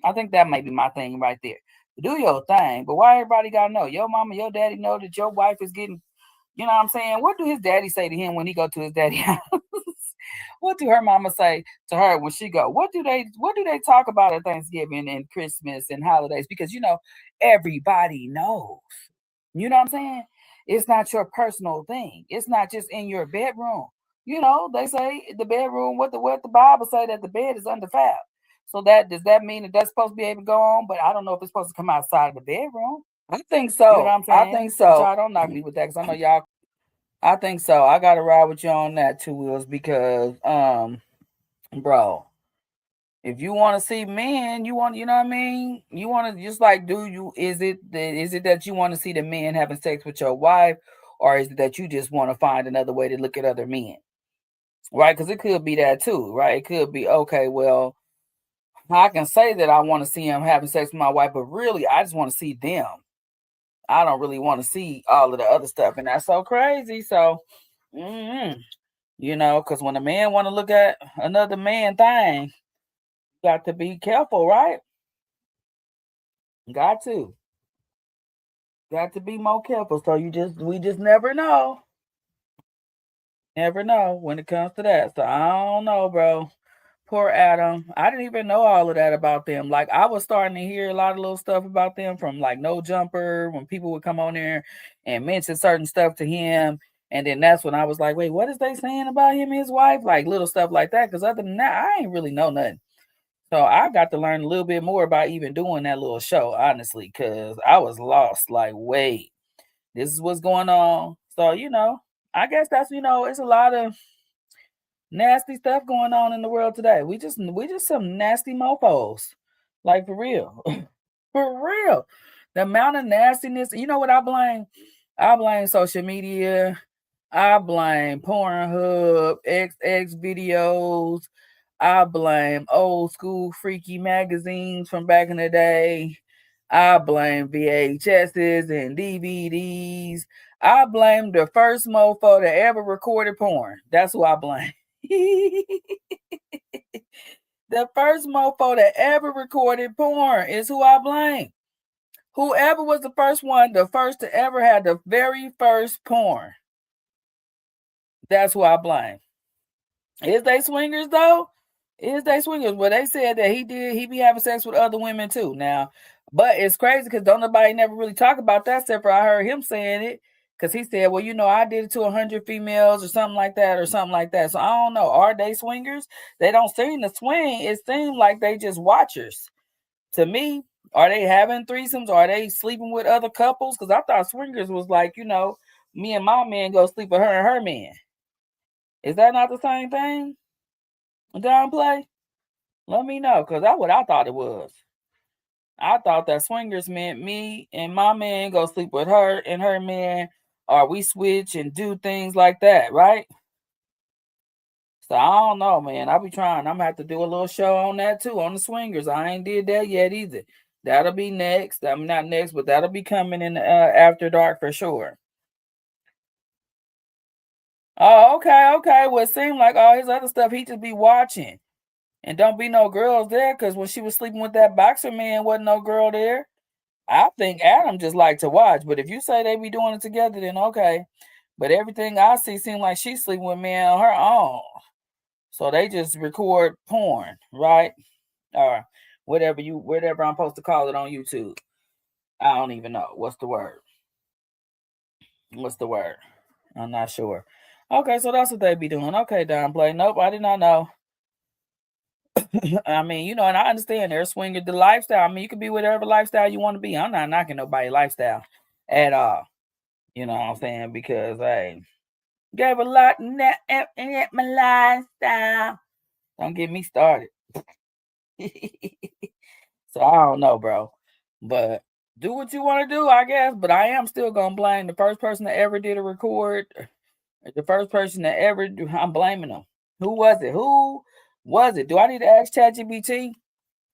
I think that might be my thing right there. Do your thing, but why everybody gotta know? Your mama, your daddy know that your wife is getting, you know what I'm saying? What do his daddy say to him when he go to his daddy's house? What do her mama say to her when she go? What do they talk about at Thanksgiving and Christmas and holidays? Because, you know, everybody knows. You know what I'm saying? It's not your personal thing. It's not just in your bedroom. You know, they say the bedroom, what the Bible say that the bed is undefiled. So does that mean that that's supposed to be able to go on? But I don't know if it's supposed to come outside of the bedroom. I think so. You know what I'm saying? I think But so. y'all don't knock me with that because I know y'all. I think so. I gotta ride with you on that too, Wills, because bro, if you want to see men, you know what I mean? You want to just like, is it that you want to see the men having sex with your wife, or is it that you just want to find another way to look at other men? Right? Because it could be that too, right? It could be, okay, well, I can say that I want to see him having sex with my wife, but really I just want to see them. I don't really want to see all of the other stuff, and that's so crazy. So, you know, because when a man want to look at another man thing, you got to be careful, right? Got to be more careful. So we just never know. Never know when it comes to that. So I don't know, bro. Poor Adam. I didn't even know all of that about them. Like, I was starting to hear a lot of little stuff about them from like No Jumper, when people would come on there and mention certain stuff to him. And then that's when I was like, wait, what is they saying about him and his wife? Like little stuff like that. Because other than that, I ain't really know nothing. So I got to learn a little bit more about even doing that little show, honestly, because I was lost. Like, wait, this is what's going on. So, you know, I guess that's, you know, it's a lot of nasty stuff going on in the world today. We just some nasty mofos. Like, for real. For real. The amount of nastiness, you know what I blame? I blame social media. I blame Pornhub, XX videos. I blame old school freaky magazines from back in the day. I blame VHSs and DVDs. I blame the first mofo that ever recorded porn. That's who I blame. The first mofo that ever recorded porn is who I blame. Whoever was the first one, the first to ever have the very first porn. That's who I blame. Is they swingers though? Is they swingers? Well, they said that he be having sex with other women too. Now, but it's crazy because don't nobody never really talk about that except for I heard him saying it. Because he said, well, you know, I did it to 100 females or something like that. So I don't know. Are they swingers? They don't seem to swing. It seems like they just watchers. To me, are they having threesomes? Are they sleeping with other couples? Because I thought swingers was like, you know, me and my man go sleep with her and her man. Is that not the same thing? Downplay? Let me know, because that's what I thought it was. I thought that swingers meant me and my man go sleep with her and her man, or we switch and do things like that, right? So I don't know, man. I'll be trying. I'm gonna have to do a little show on that too, on the swingers. I ain't did that yet either. That'll be next. I mean, not next, but that'll be coming in after dark for sure. Oh, okay. Well, it seemed like all his other stuff he just be watching. And don't be no girls there, because when she was sleeping with that boxer man, wasn't no girl there. I think Adam just like to watch, but if you say they be doing it together, then okay. But everything I see seems like she's sleeping with men on her own. So they just record porn, right? Or whatever I'm supposed to call it on YouTube. I don't even know. What's the word? I'm not sure. Okay, so that's what they be doing. Okay, Downplay. Nope, I did not know. I mean, you know, and I understand they're swinging the lifestyle. I mean, you can be whatever lifestyle you want to be. I'm not knocking nobody's lifestyle at all. You know what I'm saying? Because hey, gave a lot in my lifestyle. Don't get me started. So I don't know, bro. But do what you want to do, I guess. But I am still gonna blame the first person that ever did a record. The first person that ever I'm blaming them. Who was it? Do I need to ask ChatGPT?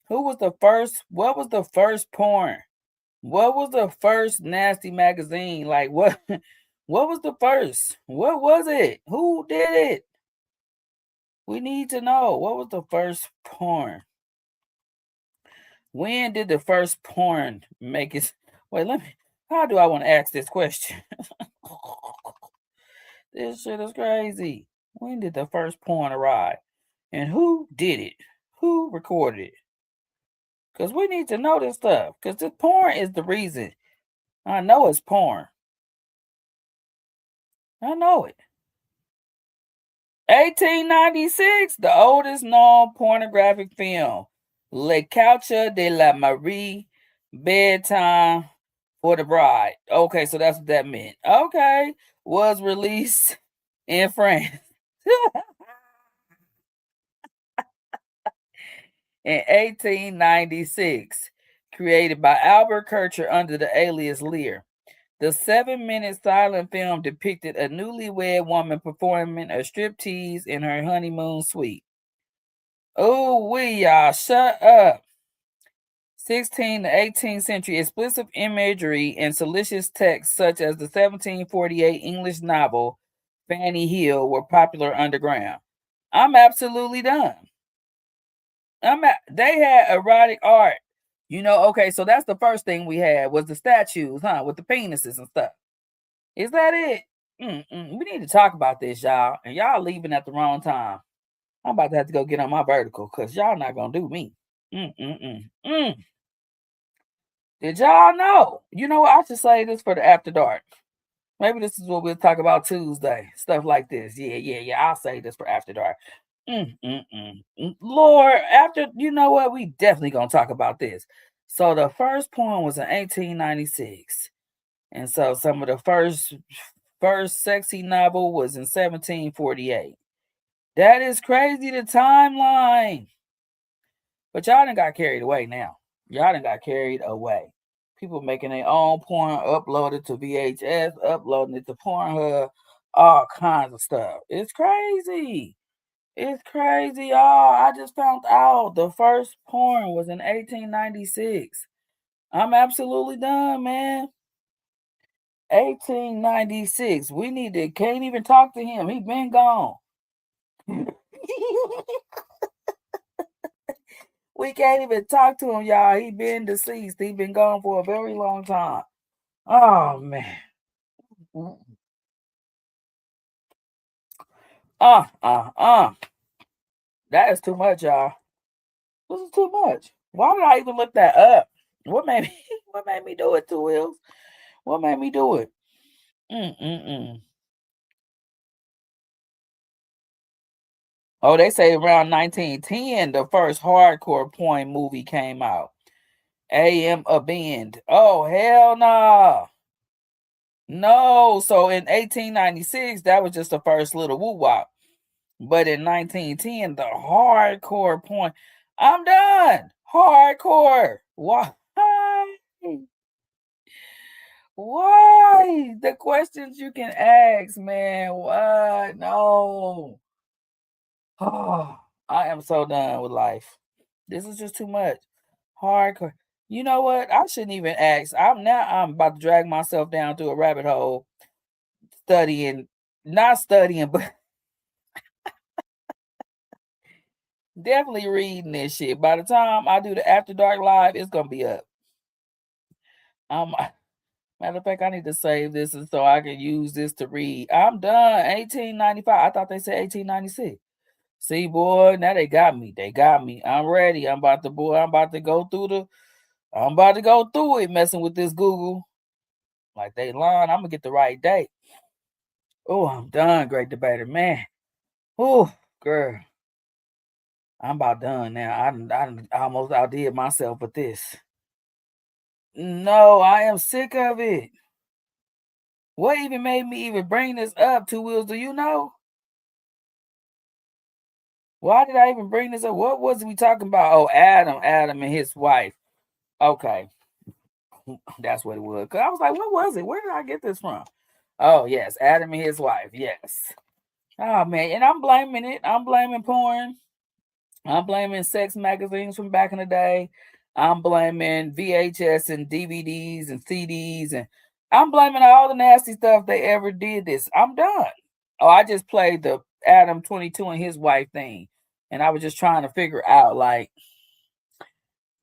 Who was the first? What was the first porn? What was the first nasty magazine? Like what? What was the first? What was it? Who did it? We need to know. What was the first porn? When did the first porn make it? Wait, how do I want to ask this question? This shit is crazy. When did the first porn arrive? And who did it? Who recorded it? Because we need to know this stuff. Because this porn is the reason. I know it's porn. I know it. 1896, the oldest known pornographic film. Le Couche de la Marie, Bedtime for the bride. Okay, so that's what that meant. Okay, was released in France in 1896, created by Albert Kircher under the alias Lear. The 7-minute silent film depicted a newlywed woman performing a striptease in her honeymoon suite. Oh, y'all, shut up. 16th to 18th century explicit imagery and salacious texts such as the 1748 English novel Fanny Hill were popular underground. I'm absolutely done. They had erotic art. Okay, so that's the first thing we had was the statues, with the penises and stuff. Is that it? We need to talk about this, y'all. And y'all leaving at the wrong time. I'm about to have to go get on my vertical because y'all not going to do me. Did y'all know? I should say this for the after dark. Maybe this is what we'll talk about Tuesday. Stuff like this. Yeah. I'll say this for after dark. Lord, we definitely gonna talk about this. So the first porn was in 1896, and so some of the first sexy novel was in 1748. That is crazy, the timeline. But y'all done got carried away now. Y'all done got carried away. People making their own porn, uploaded to VHS, uploading it to Pornhub, all kinds of stuff. It's crazy. It's crazy, y'all. I just found out the first porn was in 1896. I'm absolutely done, man. 1896. Can't even talk to him. He been gone. We can't even talk to him, y'all. He been deceased. He been gone for a very long time. Oh, man. That is too much, y'all. This is too much. Why did I even look that up? What made me do it, Two Wheels? What made me do it? Oh, they say around 1910, the first hardcore porn movie came out. A.M. Abend. Oh, hell nah. No. So in 1896, that was just the first little woo-wop. But in 1910, the hardcore porn. I'm done. Hardcore. Why? Why? The questions you can ask, man. What? No. Oh, I am so done with life. This is just too much. Hardcore. You know what? I shouldn't even ask. I'm about to drag myself down to a rabbit hole not studying, but definitely reading this shit. By the time I do the After Dark Live, it's gonna be up. Matter of fact, I need to save this so I can use this to read. I'm done. 1895. I thought they said 1896. See, boy, now they got me. I'm ready. I'm about to go through it, messing with this Google. Like they lying. I'm gonna get the right date. Oh, I'm done, great debater, man. Oh, girl. I'm about done now. I almost outdid myself with this. No, I am sick of it. What even made me even bring this up, Two Wheels? Do you know? Why did I even bring this up? What was we talking about? Oh, Adam and his wife. Okay. That's what it was. Because I was like, what was it? Where did I get this from? Oh, yes. Adam and his wife. Yes. Oh, man. And I'm blaming it. I'm blaming porn. I'm blaming sex magazines from back in the day. I'm blaming VHS and DVDs and CDs. And I'm blaming all the nasty stuff they ever did this. I'm done. Oh, I just played the Adam 22 and his wife thing. And I was just trying to figure out, like,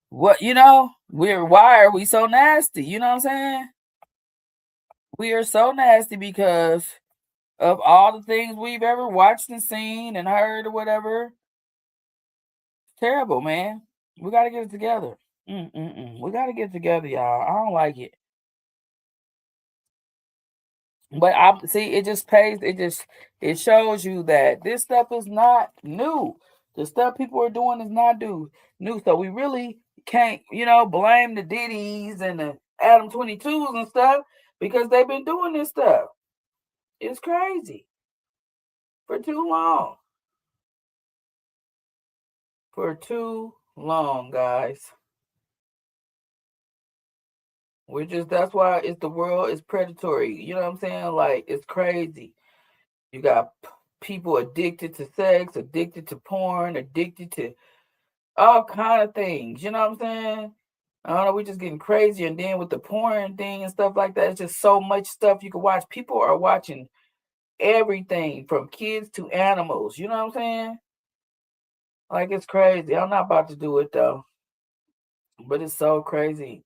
what, why are we so nasty? You know what I'm saying? We are so nasty because of all the things we've ever watched and seen and heard or whatever. Terrible, man. We got to get it together. We got to get it together, y'all. I don't like it. But it just pays. It shows you that this stuff is not new. The stuff people are doing is not new. So we really can't, blame the Diddy's and the Adam 22s and stuff because they've been doing this stuff. It's crazy. For too long. For too long, guys. That's why the world is predatory. You know what I'm saying? Like, it's crazy. You got people addicted to sex, addicted to porn, addicted to all kind of things. You know what I'm saying? I don't know, we're just getting crazy. And then with the porn thing and stuff like that, it's just so much stuff you can watch. People are watching everything from kids to animals. You know what I'm saying? Like, it's crazy. I'm not about to do it, though. But it's so crazy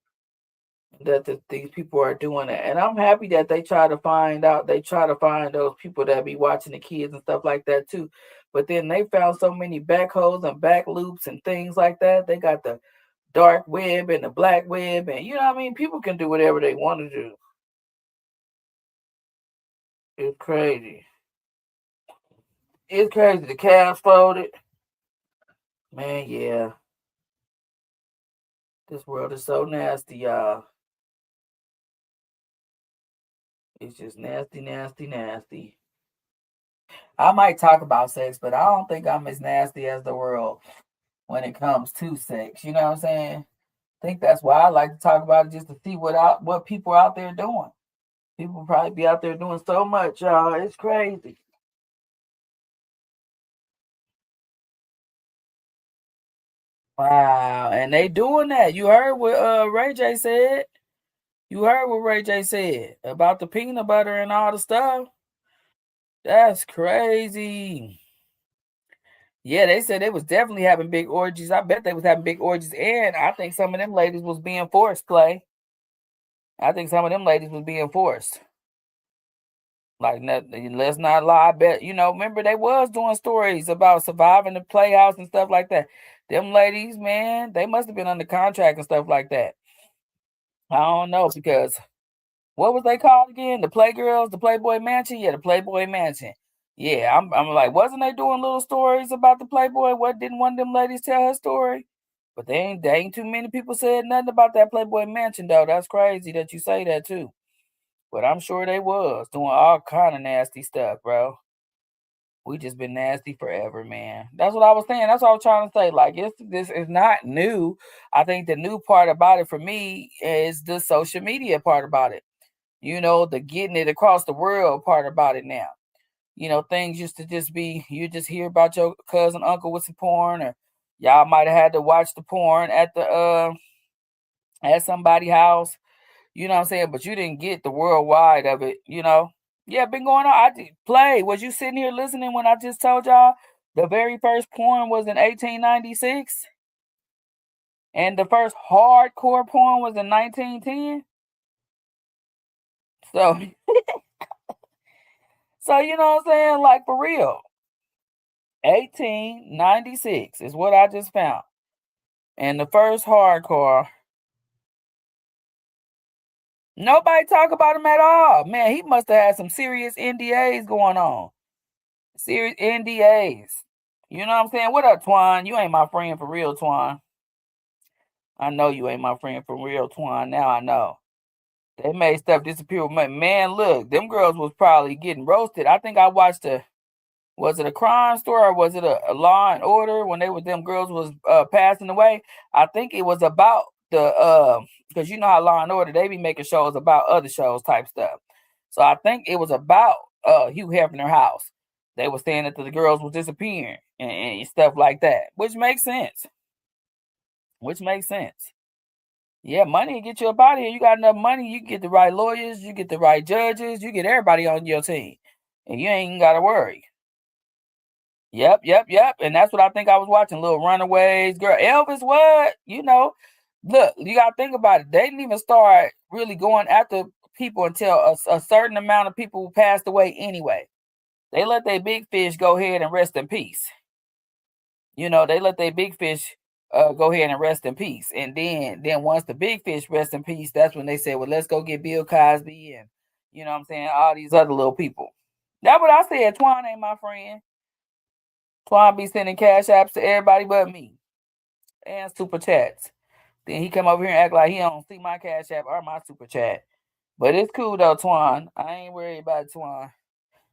that these people are doing it. And I'm happy that they try to find those people that be watching the kids and stuff like that, too. But then they found so many back holes and back loops and things like that. They got the dark web and the black web, and you know what I mean? People can do whatever they want to do. It's crazy. It's crazy. The calves folded. Man, yeah. This world is so nasty, y'all. It's just nasty, nasty, nasty. I might talk about sex, but I don't think I'm as nasty as the world when it comes to sex. You know what I'm saying? I think that's why I like to talk about it, just to see what people are out there doing. People probably be out there doing so much, y'all. It's crazy. Wow, and they doing that. You heard what Ray J said. You heard what Ray J said about the peanut butter and all the stuff. That's crazy. Yeah, they said they was definitely having big orgies. I bet they was having big orgies, and I think some of them ladies was being forced, Clay. I think some of them ladies was being forced. Like, let's not lie. I bet, remember they was doing stories about surviving the Playhouse and stuff like that. Them ladies, man, they must have been under contract and stuff like that. I don't know, because what was they called again? The Playgirls, the Playboy Mansion? Yeah, the Playboy Mansion. Yeah, I'm like, wasn't they doing little stories about the Playboy? What, didn't one of them ladies tell her story? But they ain't too many people said nothing about that Playboy Mansion, though. That's crazy that you say that, too. But I'm sure they was doing all kind of nasty stuff, bro. We just been nasty forever, man. That's what I was saying. That's what I was trying to say. Like, this is not new. I think the new part about it for me is the social media part about it. The getting it across the world part about it now. Things used to just be, you just hear about your cousin, uncle with some porn, or y'all might have had to watch the porn at somebody's house. You know what I'm saying? But you didn't get the worldwide of it, Yeah, been going on. I did play. Was you sitting here listening when I just told y'all the very first porn was in 1896? And the first hardcore porn was in 1910? So, so you know what I'm saying? Like, for real. 1896 is what I just found. And the first hardcore, nobody talk about him at all. Man, he must have had some serious NDAs going on. Serious NDAs. You know what I'm saying? What up, Twan? You ain't my friend for real, Twan. I know you ain't my friend for real, Twan. Now I know. They made stuff disappear. Man, look, them girls was probably getting roasted. I think I watched was it a Crime Story or was it a Law and Order when them girls was passing away? I think it was about because you know how Law and Order, they be making shows about other shows type stuff. So I think it was about Hugh Hefner house. They were saying that the girls were disappearing and stuff like that, which makes sense. Yeah, money can get you up out of here. You got enough money, you can get the right lawyers, you get the right judges, you get everybody on your team, and you ain't even got to worry. Yep. And that's what I think I was watching. Little Runaways, girl. Elvis, what? Look, you got to think about it. They didn't even start really going after people until a certain amount of people passed away anyway. They let their big fish go ahead and rest in peace. They let their big fish go ahead and rest in peace. And then once the big fish rest in peace, that's when they said, well, let's go get Bill Cosby and, you know what I'm saying, all these other little people. That's what I said. Twan ain't my friend. Twan be sending cash apps to everybody but me. And super chats. Then he come over here and act like he don't see my Cash App or my Super Chat. But it's cool though, Twan. I ain't worried about it, Twan.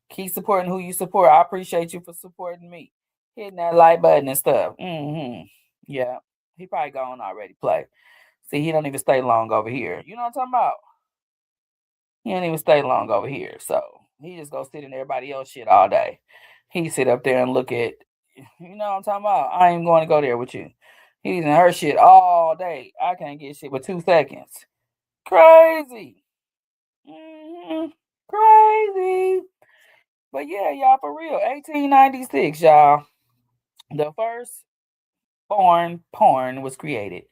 Keep supporting who you support. I appreciate you for supporting me. Hitting that like button and stuff. Yeah. He probably gone already. Play. See, he don't even stay long over here. You know what I'm talking about? He don't even stay long over here. So he just go sit in everybody else shit all day. He sit up there and look at, you know what I'm talking about? I ain't going to go there with you. He's in her shit all day. I can't get shit with 2 seconds. Crazy. Crazy. But yeah, y'all, for real. 1896, y'all. The first porn was created.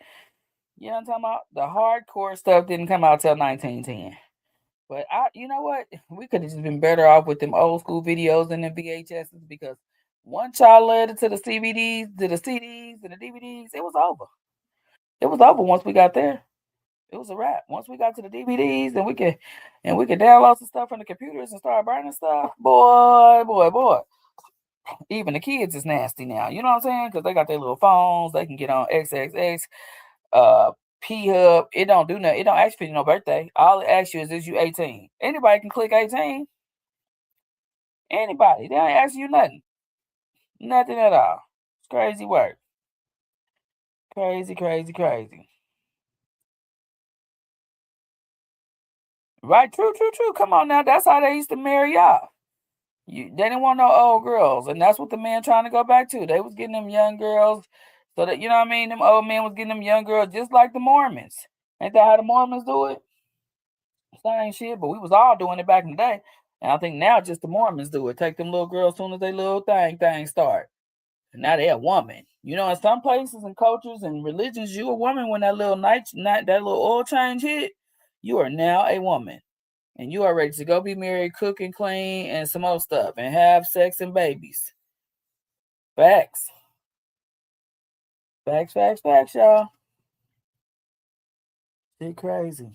You know what I'm talking about? The hardcore stuff didn't come out till 1910. But you know what? We could have just been better off with them old school videos and the VHSs, because once y'all led it to the CDs, and the DVDs, it was over. It was over once we got there. It was a wrap. Once we got to the DVDs and we could download some stuff from the computers and start burning stuff. Boy. Even the kids is nasty now. You know what I'm saying? Because they got their little phones. They can get on XXX, P-Hub. It don't do nothing. It don't ask for you no birthday. All it asks you is you 18? Anybody can click 18. Anybody. They ain't asking you nothing. Nothing at all. It's crazy work. Crazy. Right, true. Come on now. That's how they used to marry y'all. They didn't want no old girls, and that's what the man trying to go back to. They was getting them young girls, so that, you know what I mean, them old men was getting them young girls, just like the Mormons. Ain't that how the Mormons do it? Same shit, but we was all doing it back in the day, and I think now just the Mormons do it. Take them little girls as soon as they little thing start. And now they a woman. You know, in some places and cultures and religions, you a woman when that little that little oil change hit. You are now a woman. And you are ready to go be married, cook and clean, and some more stuff, and have sex and babies. Facts, y'all. Shit crazy.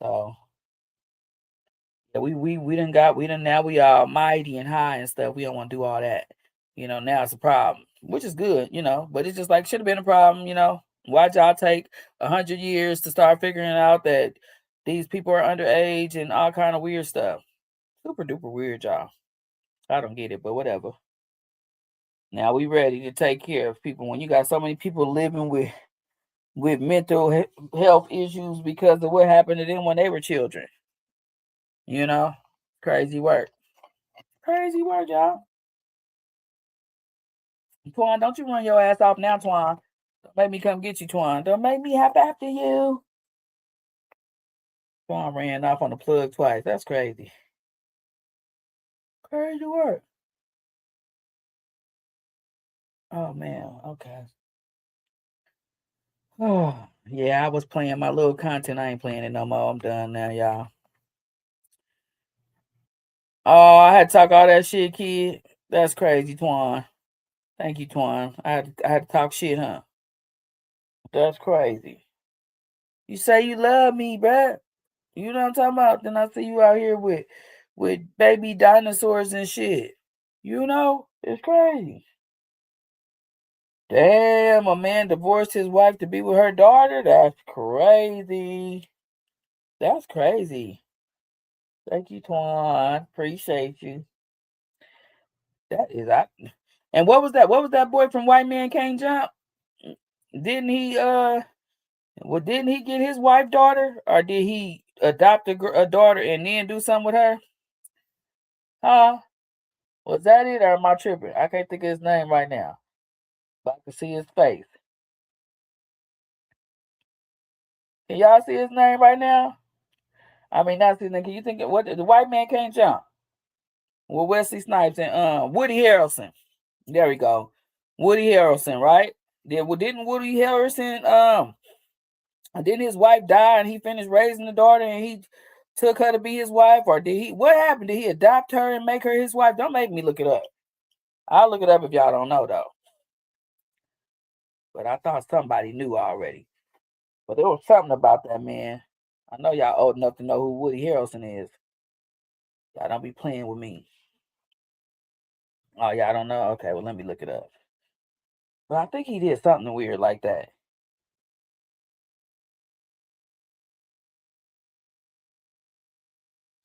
So yeah, now we all mighty and high and stuff. We don't want to do all that. You know, now it's a problem, which is good, you know, but it's just like should have been a problem, you know. Why'd y'all take 100 years to start figuring out that these people are underage and all kind of weird stuff? Super duper weird, y'all. I don't get it, but whatever. Now we ready to take care of people. When you got so many people living with mental health issues because of what happened to them when they were children. You know, crazy work. Crazy work, y'all. Twan, don't you run your ass off now, Twan. Don't make me come get you, Twan. Don't make me hop after you. Twan ran off on the plug twice. That's crazy. Crazy work. Oh, man. Okay. Oh, yeah, I was playing my little content. I ain't playing it no more. I'm done now, y'all. Oh, I had to talk all that shit, kid. That's crazy, Twan. Thank you, Twan. I had to talk shit, huh? That's crazy. You say you love me, bruh. You know what I'm talking about? Then I see you out here with baby dinosaurs and shit. You know? It's crazy. Damn, a man divorced his wife to be with her daughter? That's crazy. That's crazy. Thank you, Twan. Appreciate you. That is and what was that? What was that boy from White Man Can't Jump? Didn't he didn't he get his wife daughter, or did he adopt a daughter and then do something with her? Huh? Was that it, or am I tripping? I can't think of his name right now, but I can see his face. Can y'all see his name right now? I mean, not see his name. Can you think of what the White Man Can't Jump? With Wesley Snipes and Woody Harrelson. There we go. Woody Harrelson, right? Didn't Woody Harrelson didn't his wife die and he finished raising the daughter and he took her to be his wife? Or what happened? Did he adopt her and make her his wife? Don't make me look it up. I'll look it up if y'all don't know though. But I thought somebody knew already. But there was something about that man. I know y'all old enough to know who Woody Harrelson is. Y'all don't be playing with me. Oh, y'all don't know? Okay, well, let me look it up. But I think he did something weird like that.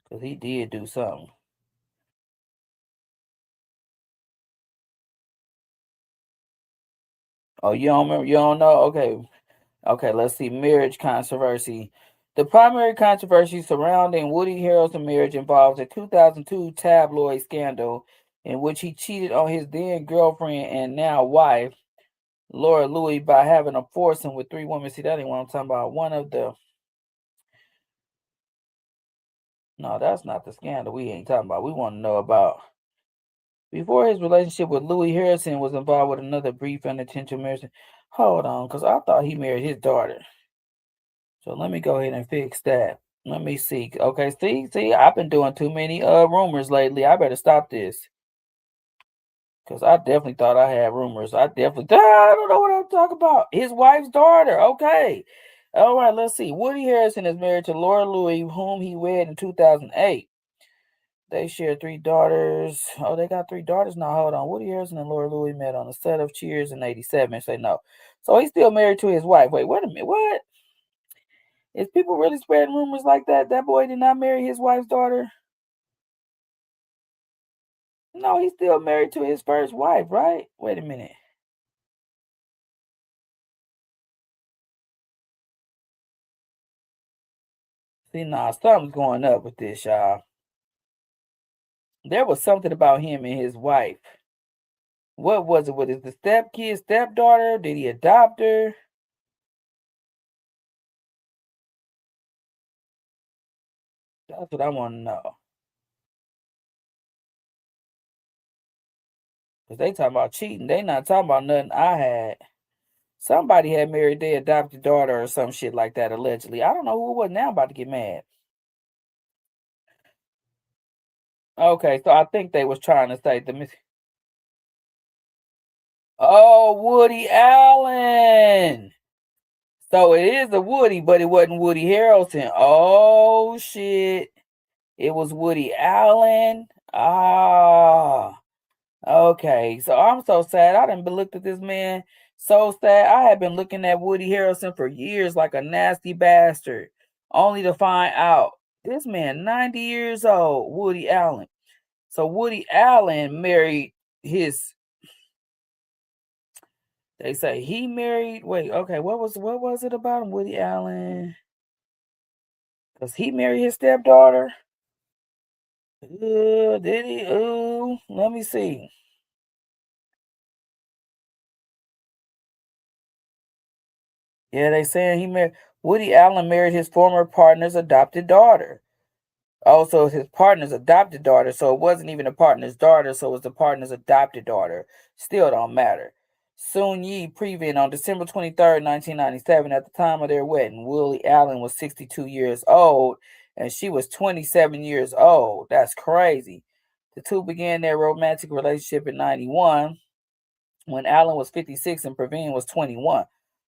Because he did do something. Oh, you don't remember? You don't know? Okay. Okay, let's see. Marriage controversy. The primary controversy surrounding Woody Harrelson's marriage involves a 2002 tabloid scandal in which he cheated on his then girlfriend and now wife, Laura Louie, by having a foursome with 3 women. See, that ain't what I'm talking about. One of the... No, that's not the scandal we ain't talking about. We want to know about... Before his relationship with Louis, Harrison was involved with another brief unintentional marriage. Hold on, because I thought he married his daughter. So let me go ahead and fix that. Let me see. Okay, see, I've been doing too many rumors lately. I better stop this. Because I definitely thought I had rumors. I don't know what I'm talking about. His wife's daughter. Okay. All right, let's see. Woody Harrelson is married to Laura Louie, whom he wed in 2008. They share 3 daughters. Oh, they got 3 daughters now. Hold on. Woody Harrelson and Laura Louie met on the set of Cheers in 87. Say no. So he's still married to his wife. Wait a minute. What? Is people really spreading rumors like that? That boy did not marry his wife's daughter? No, he's still married to his first wife, right? Wait a minute. See, nah, something's going up with this, y'all. There was something about him and his wife. What was it? Was it the stepdaughter? Did he adopt her? That's what I want to know. Because they talking about cheating. They not talking about nothing I had. Somebody had married their adopted daughter or some shit like that, allegedly. I don't know who it was. Now I'm about to get mad. Okay, so I think they was trying to say the... Oh, Woody Allen. So it is a Woody, but it wasn't Woody Harrelson. Oh, shit. It was Woody Allen. Ah. Okay. So I'm so sad. I done been looked at this man so sad. I had been looking at Woody Harrelson for years like a nasty bastard, only to find out this man 90 years old, Woody Allen. So Woody Allen married his... They say he married... Wait, okay, what was it about him, Woody Allen? Because he married his stepdaughter? Did he? Let me see. Yeah, they saying he married... Woody Allen married his former partner's adopted daughter. Also, his partner's adopted daughter, so it wasn't even a partner's daughter, so it was the partner's adopted daughter. Still don't matter. Soon Yi Previn on December 23rd, 1997, at the time of their wedding, Woody Allen was 62 years old, and she was 27 years old. That's crazy. The two began their romantic relationship in 91, when Allen was 56 and Previn was 21.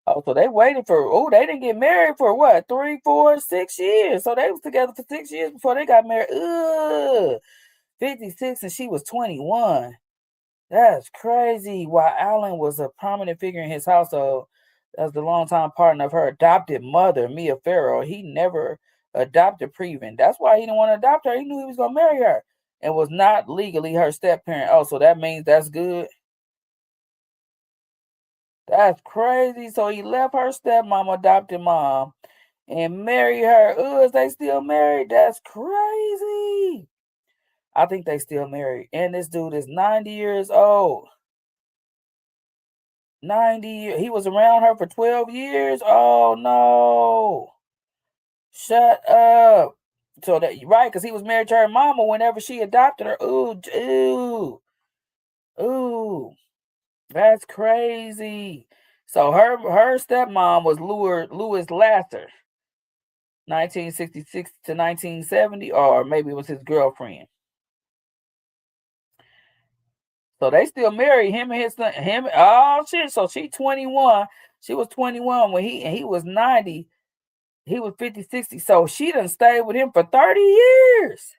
Oh, so they waited for... they didn't get married for what? 3, 4, 6 years. So they was together for 6 years before they got married. 56 and she was 21. That's crazy. While Allen was a prominent figure in his household as the longtime partner of her adopted mother, Mia Farrow, he never adopted Previn. That's why he didn't want to adopt her. He knew he was going to marry her and was not legally her step-parent. Oh, so that means that's good? That's crazy. So he left her stepmom, adopted mom, and married her. Is they still married? That's crazy. I think they still married. And this dude is 90 years old. 90. He was around her for 12 years. Oh, no. Shut up. So that... Right, because he was married to her mama whenever she adopted her. Ooh. That's crazy. So her stepmom was Louis Lasser, 1966 to 1970, or maybe it was his girlfriend. So they still married, him and his son. Oh shit! So she 21. She was 21 when he was 90. He was 50, 60. So she done stayed with him for 30 years.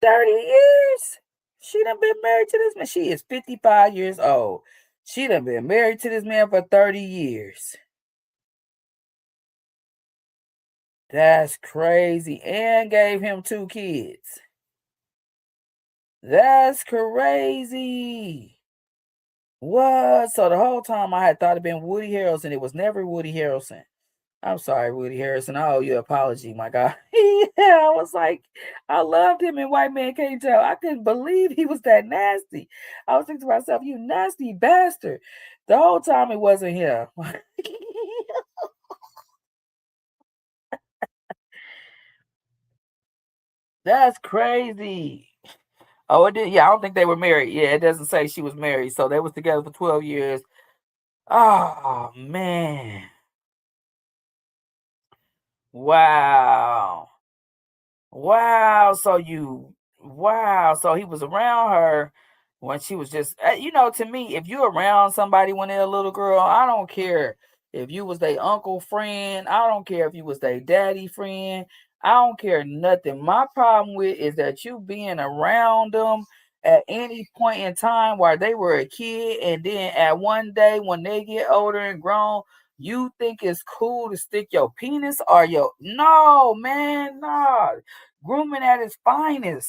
30 years. She done been married to this man. She is 55 years old. She done been married to this man for 30 years. That's crazy. And gave him 2 kids. That's crazy. What? So the whole time I had thought it'd been Woody Harrelson. It was never Woody Harrelson. I'm sorry, Woody Harrelson. I owe you an apology, my God. Yeah, I was like, I loved him in White Man Can't Tell. I couldn't believe he was that nasty. I was thinking to myself, you nasty bastard. The whole time it wasn't him. That's crazy. Oh, it did. Yeah, I don't think they were married. Yeah, it doesn't say she was married. So they was together for 12 years. Oh, man. Wow. Wow. So he was around her when she was just, to me, if you're around somebody when they're a little girl, I don't care if you was their uncle friend. I don't care if you was their daddy friend. I don't care nothing. My problem with is that you being around them at any point in time while they were a kid, and then at one day when they get older and grown, you think it's cool to stick your penis or no, man, no. Grooming at its finest.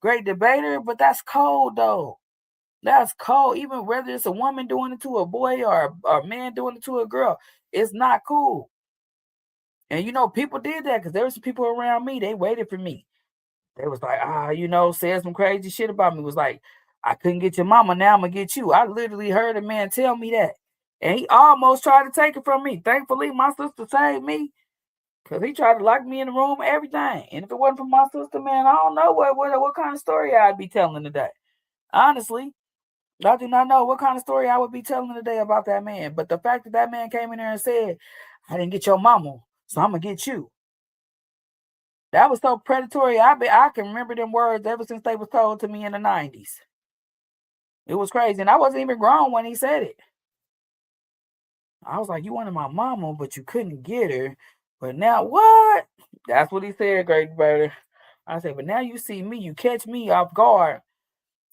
Great debater, but that's cold though. That's cold. Even whether it's a woman doing it to a boy or a man doing it to a girl, it's not cool. And people did that because there were some people around me. They waited for me. They was like, said some crazy shit about me. Was like, I couldn't get your mama, now I'm gonna get you. I literally heard a man tell me that. And he almost tried to take it from me. Thankfully, my sister saved me. Because he tried to lock me in the room, everything. And if it wasn't for my sister, man, I don't know what kind of story I'd be telling today. Honestly, I do not know what kind of story I would be telling today about that man. But the fact that man came in there and said, I didn't get your mama, so I'm going to get you. That was so predatory. I can remember them words ever since they was told to me in the 90s. It was crazy. And I wasn't even grown when he said it. I was like, you wanted my mama, but you couldn't get her. But now what? That's what he said, great brother. I said, but now you see me, you catch me off guard,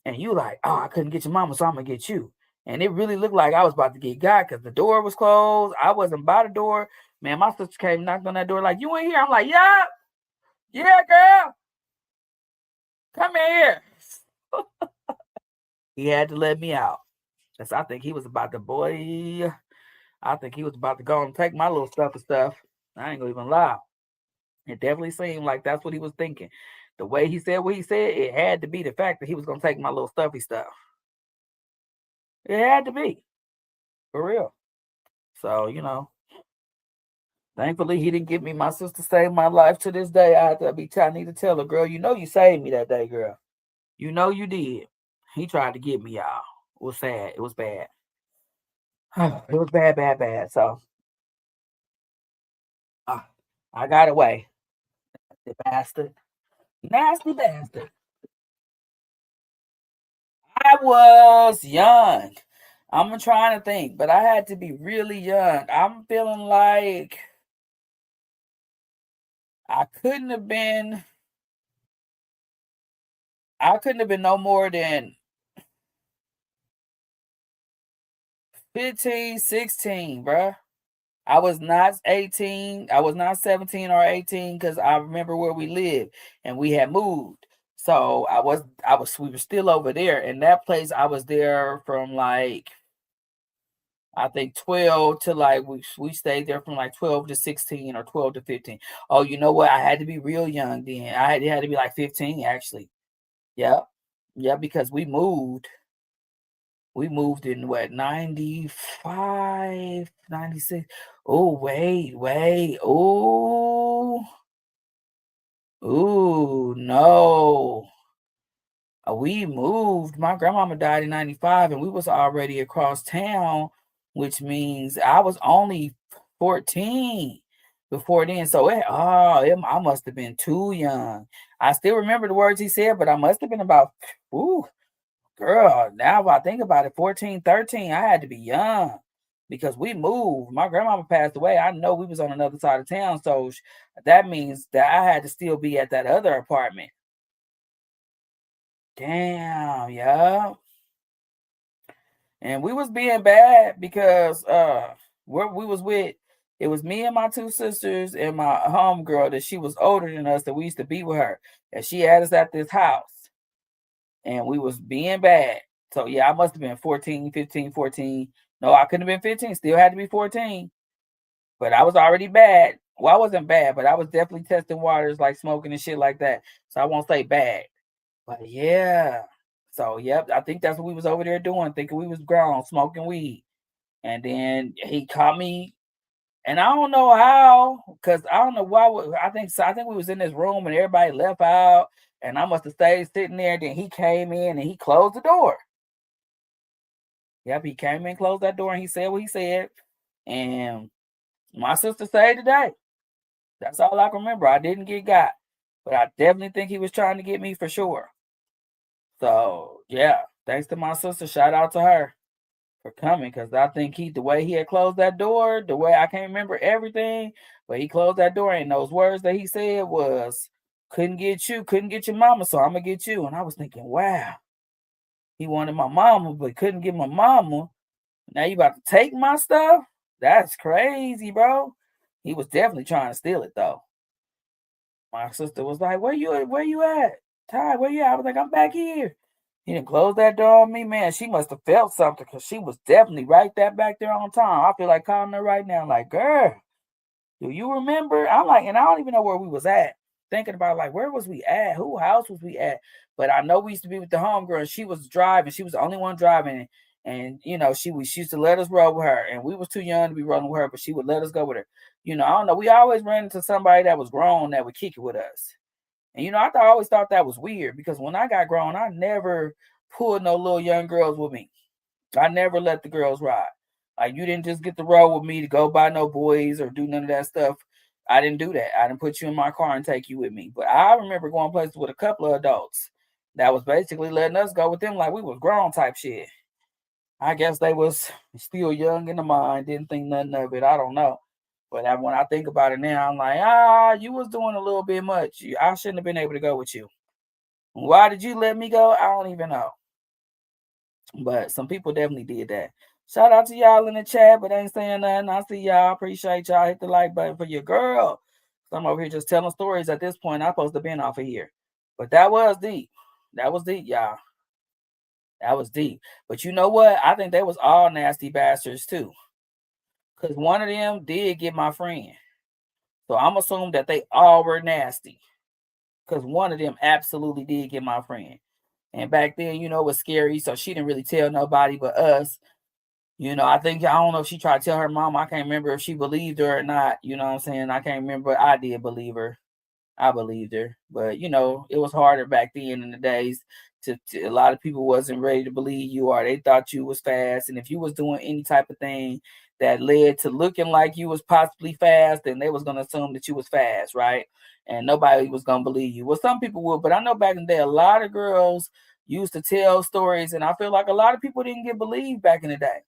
and you like, oh, I couldn't get your mama, so I'm gonna get you. And it really looked like I was about to get got because the door was closed. I wasn't by the door. Man, my sister came, knocked on that door like, you in here? I'm like, yeah, girl. Come here. He had to let me out. Because I think he was about to, I think he was about to go and take my little stuff and stuff. I ain't gonna even lie. It definitely seemed like that's what he was thinking. The way he said what he said, it had to be the fact that he was gonna take my little stuffy stuff. It had to be. For real. So, thankfully he didn't give me. My sister saved my life to this day. I need to tell her, girl, you saved me that day, girl. You did. He tried to get me, y'all. It was sad. It was bad. It was bad. So I got away. The bastard. Nasty bastard. I was young. I'm trying to think, but I had to be really young. I'm feeling like I couldn't have been no more than 15, 16, bruh. I was not 18. I was not 17 or 18 because I remember where we lived and we had moved. So we were still over there. And that place, I was there from like, I think 12 to like, we stayed there from like 12 to 16 or 12 to 15. Oh, you know what? I had to be real young then. It had to be like 15 actually. Yeah. Yeah, because we moved in what, 95, 96. Oh, wait. Oh, no. We moved. My grandmama died in 95 and we was already across town, which means I was only 14 before then. So I must have been too young. I still remember the words he said, but I must have been about, girl, now if I think about it, 14, 13, I had to be young because we moved. My grandmama passed away. I know we was on another side of town. So that means that I had to still be at that other apartment. Damn, yeah. And we was being bad because where we was with, It was me and my two sisters and my homegirl that she was older than us that we used to be with her. And she had us at this house. And we was being bad. So, yeah, I must have been 14, 15, 14. No, I couldn't have been 15. Still had to be 14. But I was already bad. Well, I wasn't bad, but I was definitely testing waters, like smoking and shit like that. So I won't say bad. But, yeah. So, yep, I think that's what we was over there doing, thinking we was grown, smoking weed. And then he caught me. And I don't know how, because I don't know why. I think we was in this room and everybody left out, and I must have stayed sitting there. Then he came in and he closed the door. Yep, he came in, closed that door, and he said what he said. And my sister saved the day. That's all I can remember. I didn't get got, but I definitely think he was trying to get me for sure. So yeah, thanks to my sister. Shout out to her for coming, because I think the way he had closed that door, the way I can't remember everything, but he closed that door, and those words that he said was, couldn't get your mama, so I'm gonna get you. And I was thinking, wow, he wanted my mama, but couldn't get my mama. Now you about to take my stuff? That's crazy, bro. He was definitely trying to steal it though. My sister was like, where you at? Ty, where you at? I was like, I'm back here. He didn't close that door on me, man. She must have felt something, because she was definitely right there back there on time. I feel like calling her right now, like, girl, do you remember? I'm like, and I don't even know where we was at. Thinking about, like, where was we at? Who house was we at? But I know we used to be with the homegirl, and she was driving. She was the only one driving. And, you know, she used to let us roll with her. And we was too young to be rolling with her, but she would let us go with her. You know, I don't know. We always ran into somebody that was grown that would kick it with us. And, you know, I always thought that was weird, because when I got grown, I never pulled no little young girls with me. I never let the girls ride. Like, you didn't just get the road with me to go buy no boys or do none of that stuff. I didn't do that. I didn't put you in my car and take you with me. But I remember going places with a couple of adults that was basically letting us go with them like we was grown type shit. I guess they was still young in the mind, didn't think nothing of it. I don't know. But when I think about it now, I'm like, you was doing a little bit much. I shouldn't have been able to go with you. Why did you let me go? I don't even know. But some people definitely did that. Shout out to y'all in the chat, but ain't saying nothing. I see y'all. Appreciate y'all. Hit the like button for your girl. I'm over here just telling stories at this point. I'm supposed to have been off of here. But that was deep. That was deep, y'all. That was deep. But you know what? I think they was all nasty bastards too. Because one of them did get my friend. So I'm assuming that they all were nasty. Because one of them absolutely did get my friend. And back then, you know, it was scary. So she didn't really tell nobody but us. You know, I don't know if she tried to tell her mom. I can't remember if she believed her or not. You know what I'm saying? I can't remember. I did believe her. I believed her. But, you know, it was harder back then in the days. A lot of people wasn't ready to believe you, or they thought you was fast. And if you was doing any type of thing that led to looking like you was possibly fast, then they was going to assume that you was fast, right? And nobody was going to believe you. Well, some people would, but I know back in the day, a lot of girls used to tell stories, and I feel like a lot of people didn't get believed back in the day.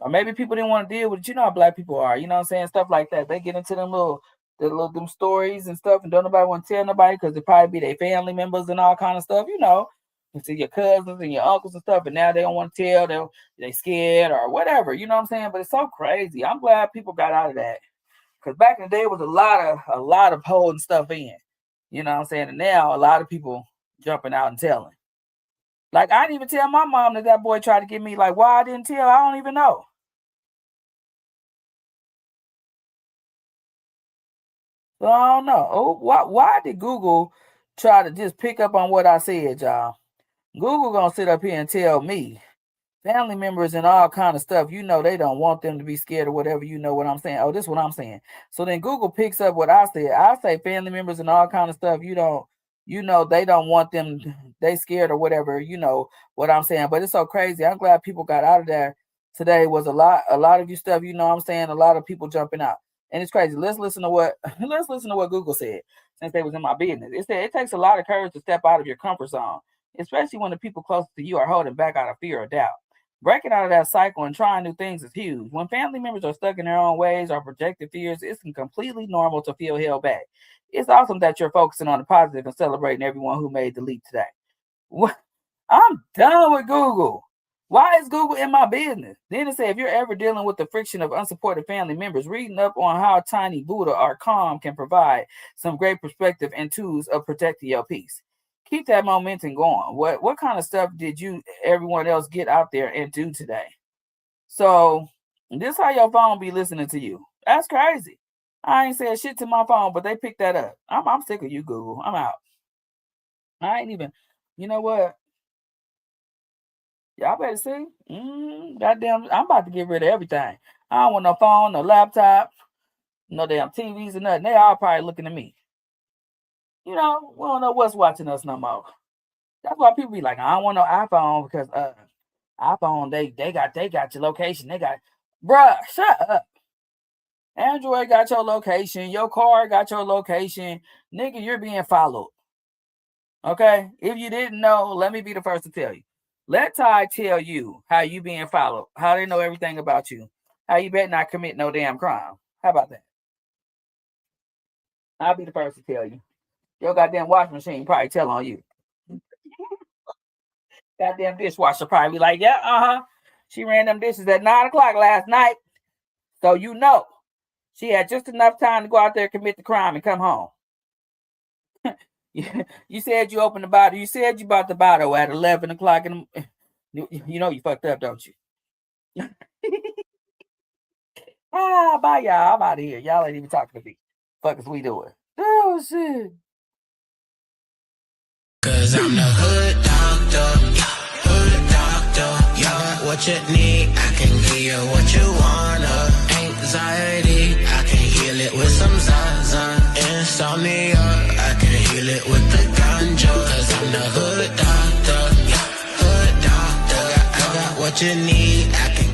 Or maybe people didn't want to deal with it. You know how black people are, you know what I'm saying? Stuff like that. They get into them stories and stuff, and don't nobody want to tell nobody, because it probably be their family members and all kind of stuff, you know. You see your cousins and your uncles and stuff, and now they don't want to tell. They scared or whatever, you know what I'm saying? But it's so crazy. I'm glad people got out of that, because back in the day it was a lot of holding stuff in, you know what I'm saying? And now a lot of people jumping out and telling. Like, I didn't even tell my mom that boy tried to get me. Like, why I didn't tell, I don't even know. So I don't know. Oh, why did Google try to just pick up on what I said, y'all? Google gonna sit up here and tell me family members and all kind of stuff. You know, they don't want them to be scared or whatever. You know what I'm saying? Oh, this is what I'm saying. So then Google picks up what I said. I say family members and all kind of stuff. You know, they don't want them. They scared or whatever. You know what I'm saying? But it's so crazy. I'm glad people got out of there today. Was a lot of you stuff. You know what I'm saying? A lot of people jumping out. And it's crazy. Let's listen to what Google said, since they was in my business. It said it takes a lot of courage to step out of your comfort zone, especially when the people closest to you are holding back out of fear or doubt. Breaking out of that cycle and trying new things is huge. When family members are stuck in their own ways or projected fears, it's completely normal to feel held back. It's awesome that you're focusing on the positive and celebrating everyone who made the leap today. I'm done with Google. Why is Google in my business? Then it said, if you're ever dealing with the friction of unsupported family members, reading up on how Tiny Buddha or Calm can provide some great perspective and tools of protecting your peace. Keep that momentum going. What kind of stuff did everyone else get out there and do today? So this how your phone be listening to you. That's crazy. I ain't said shit to my phone, but they picked that up. I'm sick of you, Google. I'm out. I ain't even, you know what? Y'all better see. Goddamn, I'm about to get rid of everything. I don't want no phone, no laptop, no damn TVs or nothing. They all probably looking at me. You know, we don't know what's watching us no more. That's why people be like, I don't want no iPhone because iPhone, they got your location. They got, bruh, shut up. Android got your location. Your car got your location. Nigga, you're being followed. Okay? If you didn't know, let me be the first to tell you. Let Ty tell you how you being followed, how they know everything about you, how you better not commit no damn crime. How about that? I'll be the first to tell you. Your goddamn washing machine probably tell on you. Goddamn dishwasher probably be like, yeah, she ran them dishes at 9 o'clock last night. So you know she had just enough time to go out there and commit the crime and come home. You said you opened the bottle. You said you bought the bottle at 11 o'clock. You know you fucked up, don't you? Bye, y'all. I'm out of here. Y'all ain't even talking to me. Fuck is we doing? Oh, shit. Cause I'm the hood doctor. You got what you need. I can give you what you wanna. Anxiety, I can heal it with some Zaza. Insomnia, I can heal it with the ganja. Cause I'm the hood doctor. I got what you need. I can